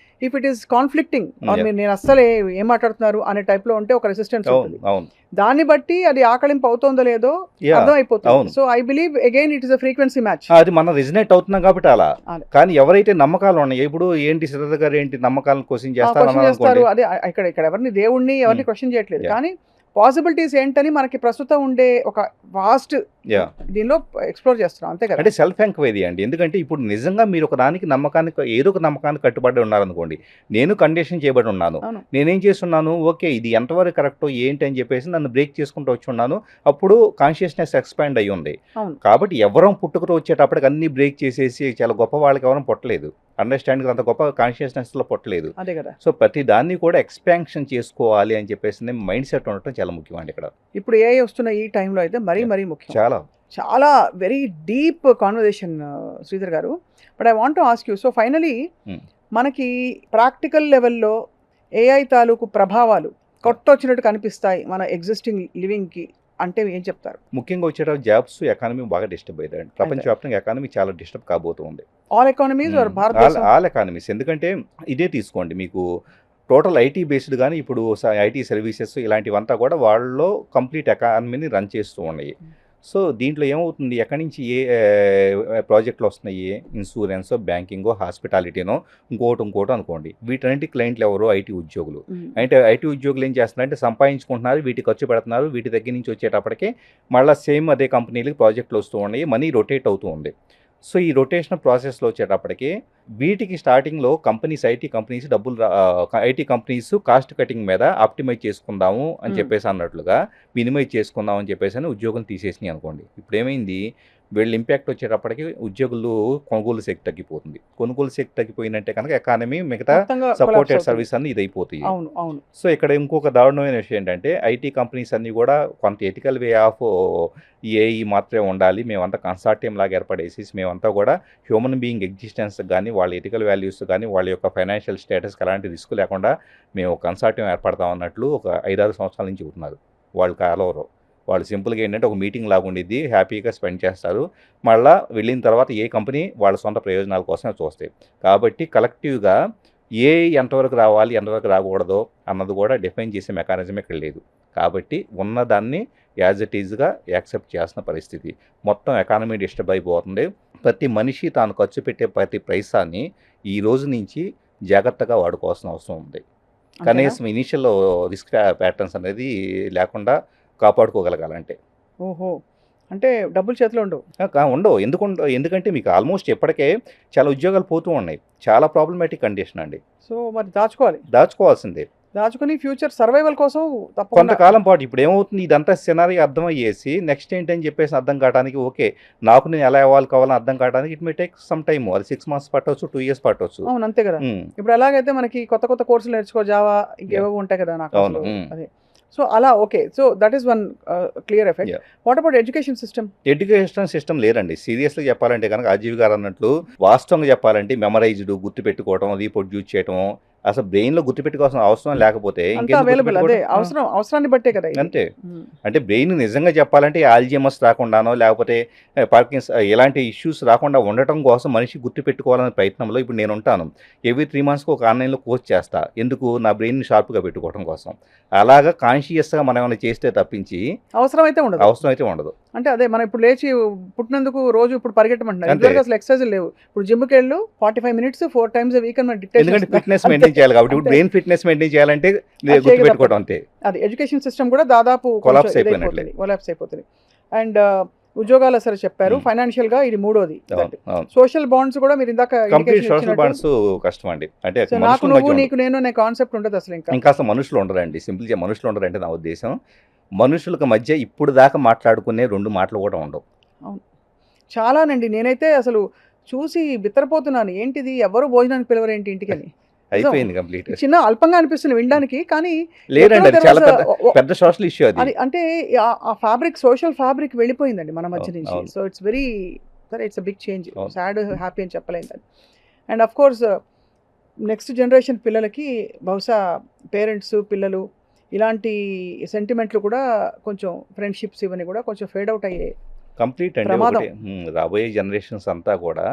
if it is conflicting Yeah. నేను అస్సలే ఏం మాట్లాడుతున్నారు అనే టైప్ లో ఉంటే ఒక రెసిస్టెన్స్ అవును ఉంటుంది. అవును దాన్ని బట్టి అది ఆకలింపు అవుతుందో లేదో యా అర్థం అయిపోతుంది. అవును. So I believe again it is a frequency match. అది మనం రిజనేట్ అవుతున్నాం కాబట్టి అలా. అదే. కానీ ఎవరైతే నమ్మకాలు ఉన్నాయి, ఇప్పుడు ఏంటి శ్రద్ధ గారు ఏంటి నమ్మకాలను క్వశ్చన్ చేస్తారు క్వశ్చన్ అన్నారు చేస్తారు. అనుకోండి, అదే ఇక్కడ ఎవరిని దేవుణ్ణి ఎవరిని క్వశ్చన్ చేయట్లేదు, Yeah. కానీ పాసిబిలిటీస్ ఏంటని మనకి ప్రస్తుతం ఉండే ఒక వాస్ట్ యా దీనిలో ఎక్స్ప్లోర్ చేస్తున్నాం, అంతే కదా. అంటే సెల్ఫ్ ఎంక్వైరీ అండి. ఎందుకంటే ఇప్పుడు నిజంగా మీరు ఒక దానికి నమ్మకానికి, ఏదో ఒక నమ్మకానికి కట్టుబడి ఉన్నారనుకోండి, నేను కండిషన్ చేయబడి ఉన్నాను, అవును. నేనేం చేస్తున్నాను, ఓకే ఇది ఎంతవరకు కరెక్టో ఏంటి అని చెప్పేసి నన్ను బ్రేక్ చేసుకుంటూ వచ్చి ఉన్నాను. అప్పుడు కాన్షియస్నెస్ ఎక్స్పాండ్ అయ్యి ఉంది. అవును. కాబట్టి ఎవరం పుట్టుకతో వచ్చేటప్పటికి అన్ని బ్రేక్ చేసేసి చాలా గొప్ప వాళ్ళకి ఎవరం పుట్టలేదు, అండర్స్టాండింగ్ అంత గొప్ప కాన్షియస్నెస్లో పుట్టలేదు. అదే కదా. సో ప్రతి దాన్ని కూడా ఎక్స్పాన్షన్ చేసుకోవాలి అని చెప్పేసి మైండ్ సెట్ ఉండటం చాలా ముఖ్యం అండి ఇక్కడ. ఇప్పుడు ఏఐ వస్తున్న ఈ టైంలో అయితే మరీ Yeah. మరీ ముఖ్యం. చాలా చాలా వెరీ డీప్ కాన్వర్జేషన్ శ్రీధర్ గారు. But I want to ask you, so finally Hmm. మనకి ప్రాక్టికల్ లెవెల్లో ఏఐ తాలూకు ప్రభావాలు కొట్టొచ్చినట్టు కనిపిస్తాయి మన ఎగ్జిస్టింగ్ లివింగ్కి అంటే ఏం చెప్తారు? ముఖ్యంగా వచ్చేటప్పుడు జాబ్స్, ఎకానమీ బాగా డిస్టర్బ్ అవుతాయండి. ప్రపంచవ్యాప్తంగా ఎకానమీ చాలా డిస్టర్బ్ కాబోతుంది. ఆల్ ఎకానమీస్ ఆర్ భారతదేశం? All economies. ఎందుకంటే ఇదే తీసుకోండి, మీకు టోటల్ ఐటీ బేస్డ్ కానీ ఇప్పుడు ఐటీ సర్వీసెస్ ఇలాంటివంతా కూడా వాళ్ళలో కంప్లీట్ ఎకానమీని రన్ చేస్తూ ఉన్నాయి. సో దీంట్లో ఏమవుతుంది, ఎక్కడి నుంచి ఏ ప్రాజెక్టులు వస్తున్నాయి, ఇన్సూరెన్స్, బ్యాంకింగ్, హాస్పిటాలిటీనో ఇంకోటి అనుకోండి, వీటన్నింటి క్లయింట్లు ఎవరు, ఐటీ ఉద్యోగులు. అంటే ఐటీ ఉద్యోగులు ఏం చేస్తున్నారంటే సంపాదించుకుంటున్నారు, వీటి ఖర్చు పెడుతున్నారు, వీటి దగ్గర నుంచి వచ్చేటప్పటికి మళ్ళీ సేమ్ అదే కంపెనీలకి ప్రాజెక్టులు వస్తూ ఉన్నాయి, మనీ రొటేట్ అవుతూ ఉంది. సో ఈ రొటేషన్ ప్రాసెస్లో వచ్చేటప్పటికి వీటికి స్టార్టింగ్లో IT companies IT companies cost cutting మీద ఆప్టిమైజ్ చేసుకుందాము అని చెప్పేసి అన్నట్లుగా మినిమైజ్ చేసుకుందాం అని చెప్పేసి అని ఉద్యోగులు తీసేసినాయి అనుకోండి. ఇప్పుడు ఏమైంది, వీళ్ళు ఇంపాక్ట్ వచ్చేటప్పటికి ఉద్యోగులు కొనుగోలు శక్తి తగ్గిపోతుంది. కొనుగోలు శక్తి తగ్గిపోయినట్టే కనుక ఎకానమీ మిగతా సపోర్టెడ్ సర్వీస్ అన్ని ఇది అయిపోతాయి. సో ఇక్కడ ఇంకొక దారుణమైన విషయం ఏంటంటే ఐటీ కంపెనీస్ అన్ని కూడా కొంత ఎథికల్ వే ఆఫ్ ఏఈ మాత్రమే ఉండాలి, మేమంతా కన్సార్టియం లాగా ఏర్పడేసి మేమంతా కూడా హ్యూమన్ బీయింగ్ ఎగ్జిస్టెన్స్ కానీ వాళ్ళ ఎథికల్ వాల్యూస్ కానీ వాళ్ళ యొక్క ఫైనాన్షియల్ స్టేటస్కి ఎలాంటి రిస్క్ లేకుండా మేము కన్సార్టియం ఏర్పడతాం అన్నట్లు ఒక 5-6 సంవత్సరాల నుంచి చెబుతున్నారు. వాళ్ళు కలవరు. వాళ్ళు సింపుల్గా ఏంటంటే ఒక మీటింగ్ లాగా ఉండిద్ది, హ్యాపీగా స్పెండ్ చేస్తారు. మళ్ళీ వెళ్ళిన తర్వాత ఏ కంపెనీ వాళ్ళ సొంత ప్రయోజనాల కోసమే చూస్తాయి. కాబట్టి కలెక్టివ్గా ఏ ఎంతవరకు రావాలి ఎంతవరకు రాకూడదో అన్నది కూడా డిఫైన్ చేసే మెకానిజం ఇక్కడ లేదు. కాబట్టి ఉన్నదాన్ని యాజ్ ఇట్ ఈజ్గా యాక్సెప్ట్ చేసిన పరిస్థితి. మొత్తం ఎకానమీ డిస్టర్బ్ అయిపోతుంది. ప్రతి మనిషి తాను ఖర్చు పెట్టే ప్రతి పైసాని ఈ రోజు నుంచి జాగ్రత్తగా వాడుకోవాల్సిన అవసరం ఉంది. కనీసం ఇనీషియల్ రిస్క్ ప్యాటర్న్స్ అనేది లేకుండా కాపాడుకోగలగాలంటే. ఓహో, అంటే డబ్బులు చేతిలో ఉండవు. ఎందుకంటే మీకు ఆల్మోస్ట్ ఇప్పటికే చాలా ఉద్యోగాలు పోతూ ఉన్నాయి. చాలా ప్రాబ్లమాటిక్ కండిషన్ అండి. సో మరి దాచుకోవాల్సిందే. దాచుకుని ఫ్యూచర్ సర్వైవల్ కోసం కొంతకాలం పాటు. ఇప్పుడు ఏమవుతుంది, ఇదంతా సినారీ అర్థమయ్యేసి నెక్స్ట్ ఏంటని చెప్పేసి అర్థం కావడానికి, ఓకే నాకు నేను ఎలా ఇవ్వాలి కావాలని అర్థం కావడానికి it may take some time. అది 6 months పట్టవచ్చు, 2 years పట్టవచ్చు. అవును, అంతే కదా. ఇప్పుడు ఎలాగైతే మనకి కొత్త కోర్సులు నేర్చుకో, జావా ఇంకేవో ఉంటాయి కదా నాకు. అవును. అదే. సో అలా okay. So that is one clear effect. What about education system? లేదండి, సీరియస్గా చెప్పాలంటే కనుక అజీవ్ గారు అన్నట్లు వాస్తవంగా చెప్పాలంటే మెమరైజ్డ్, గుర్తుపెట్టుకోవడం, రీప్రొడ్యూస్ చేయడం, అసలు బ్రెయిన్లో గుర్తుపెట్టుకోవాల్సిన అవసరం లేకపోతే అవసరాన్ని బట్టే కదా. అంతే. అంటే బ్రెయిన్ నిజంగా చెప్పాలంటే ఆల్జీమస్ రాకుండానో లేకపోతే పార్కిన్స్ ఇలాంటి ఇష్యూస్ రాకుండా ఉండటం కోసం మనిషి గుర్తుపెట్టుకోవాలనే ప్రయత్నంలో ఇప్పుడు నేను ఉంటాను. ఎవ్రీ 3 monthsకి ఒక ఆన్లైన్లో కోర్స్ చేస్తా. ఎందుకు? నా బ్రెయిన్ షార్ప్గా పెట్టుకోవడం కోసం. అలాగా కాన్షియస్గా మనం ఏమైనా చేస్తే తప్పించి అవసరం అయితే ఉండదు. అంటే అదే మనం ఇప్పుడు లేచి పుట్టినందుకు రోజు ఇప్పుడు పరిగెట్టమంటున్నారు. అసలు ఎక్సర్సైజ్ లేవు. ఇప్పుడు జిమ్కి వెళ్ళు 45 minutes 4 times a week అని ఎందుకంటే ఫిట్నెస్ మెయింటైన్ చేయాలి కాబట్టి. బ్రెయిన్ ఫిట్నెస్ మెయింటైన్ చేయాలంటే గుర్తుపెట్టుకోవడం అంతే. అది ఎడ్యుకేషన్ సిస్టమ్ కూడా దాదాపు కొలాప్స్ అయిపోతుంది. అండ్ ఉద్యోగాలు సరే చెప్పారు. ఫైనాన్షియల్ గా ఇది మూడోది. సోషల్ బాండ్స్ కూడా మీరు ఇందాక సోషల్ బాండ్స్ కష్టం అండి. అంటే నాకు నువ్వు నీకు నేను అనే కాన్సెప్ట్ ఉండదు అసలు. ఇంకా అసలు మనుషులు ఉండరండి. సింపుల్గా మనుషులు ఉండరంటే నా ఉద్దేశం. మనుషులకు మధ్య ఇప్పుడు దాకా మాట్లాడుకునే 2 మాటలు కూడా ఉండవు. అవును, చాలానండి. నేనైతే అసలు చూసి బిత్తరపోతున్నాను. ఏంటిది, ఎవరు భోజనానికి పిలవరేంటి ఇంటికి అని. అయిపోయింది కంప్లీట్. చిన్న అల్పంగా అనిపిస్తుంది వినడానికి, కానీ లేదండి అది చాలా పెద్ద సోషల్ ఇష్యూ. అది అంటే ఆ ఫ్యాబ్రిక్, సోషల్ ఫ్యాబ్రిక్ వెళ్ళిపోయిందండి మన మధ్య నుంచి. So it's big change. Sad happy అని చెప్పలేదు. And of course next generation పిల్లలకి బహుశా పేరెంట్స్, పిల్లలు ఇలాంటి సెంటిమెంట్లు కూడా కొంచెం, ఫ్రెండ్షిప్స్ ఇవన్నీ కూడా కొంచెం ఫేడ్ అవుట్ అయ్యే కంప్లీట్ అండి. రాబోయే జనరేషన్స్ అంతా కూడా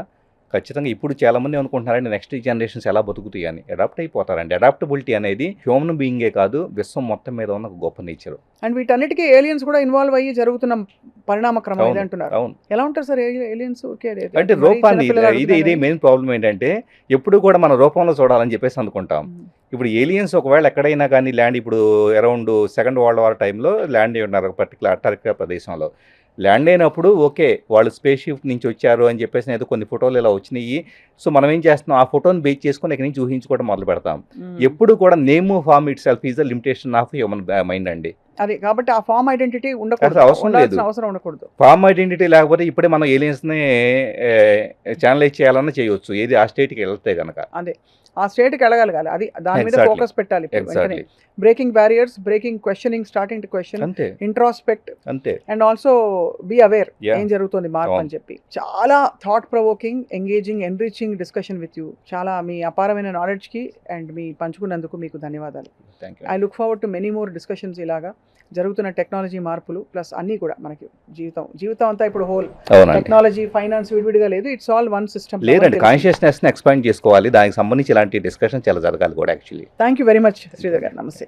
ఖచ్చితంగా ఇప్పుడు చాలామంది అనుకుంటున్నారండి నెక్స్ట్ జనరేషన్స్ ఎలా బతుకుతాయి అని. అడాప్ట్ అయిపోతారండి. అడాప్టబిలిటీ అనేది హ్యూమన్ బీయింగే కాదు, విశ్వం మొత్తం మీద ఉన్న ఒక గొప్ప నేచర్. అండ్ వీటన్నిటికీ ఏలియన్స్ కూడా ఇన్వాల్వ్ అయ్యి జరుగుతున్న పరిణామ క్రమం ఇది అంటున్నారు. అవును. ఎలా ఉంటారు సార్ ఏలియన్స్? అంటే రూపాన్ని ఇదే మెయిన్ ప్రాబ్లం ఏంటంటే ఎప్పుడు కూడా మన రూపంలో చూడాలని చెప్పేసి అనుకుంటాం. ఇప్పుడు ఏలియన్స్ ఒకవేళ ఎక్కడైనా కానీ ల్యాండ్, ఇప్పుడు అరౌండ్ సెకండ్ వరల్డ్ వార్ టైంలో ల్యాండ్ అయి ఉన్నారు పర్టికులర్ అంటార్కిటికా ప్రదేశంలో. ల్యాండ్ అయినప్పుడు ఓకే వాళ్ళు స్పేస్ షిప్ నుంచి వచ్చారు అని చెప్పేసి ఏదో కొన్ని ఫోటోలు ఇలా వచ్చినాయి. సో మనం ఏం చేస్తున్నాం, ఆ ఫోటోని బేస్ చేసుకుని ఇక్కడి నుంచి ఊహించుకోవడం మొదలు పెడతాం. ఎప్పుడు కూడా name form itself is the limitation of human mind అండి. అది కాబట్టి ఆ ఫార్మ్ ఐడెంటిటీ అవసరం ఉండకూడదు. ఫార్మ్ ఐడెంటిటీ లేకపోతే ఇప్పుడే మనం ఏలియన్స్ని ఛానలైజ్ చేయాలన్నా చేయొచ్చు. ఏది ఆ స్టేట్కి వెళ్తే కనుక అదే ఆ స్టేట్కి వెళ్ళగలగాలి. అది దాని మీద ఫోకస్ పెట్టాలి. Breaking barriers, breaking questioning, starting to question, introspect, and also be aware ఏం జరుగుతుంది మార్పు అని చెప్పి. చాలా thought provoking, engaging, enriching discussion with you. చాలా మీ అపారమైన నాలెడ్జ్కి అండ్ మీ పంచుకున్నందుకు మీకు ధన్యవాదాలు. I look forward to many more discussions. ఇలాగా జరుగుతున్న టెక్నాలజీ మార్పులు ప్లస్ అన్నీ కూడా మనకి జీవితం అంతా ఇప్పుడు హోల్ టెక్నాలజీ, ఫైనాన్స్ విడివిడిగా లేదు. It's all one system. లేదండి, కాన్షియస్నెస్ ని ఎక్స్పాండ్ చేసుకోవాలి. దానికి సంబంధించి ఇలాంటి డిస్కషన్ చాలా జరగాలి కూడా actually. Thank you very much Sridhar గారు. నమస్తే.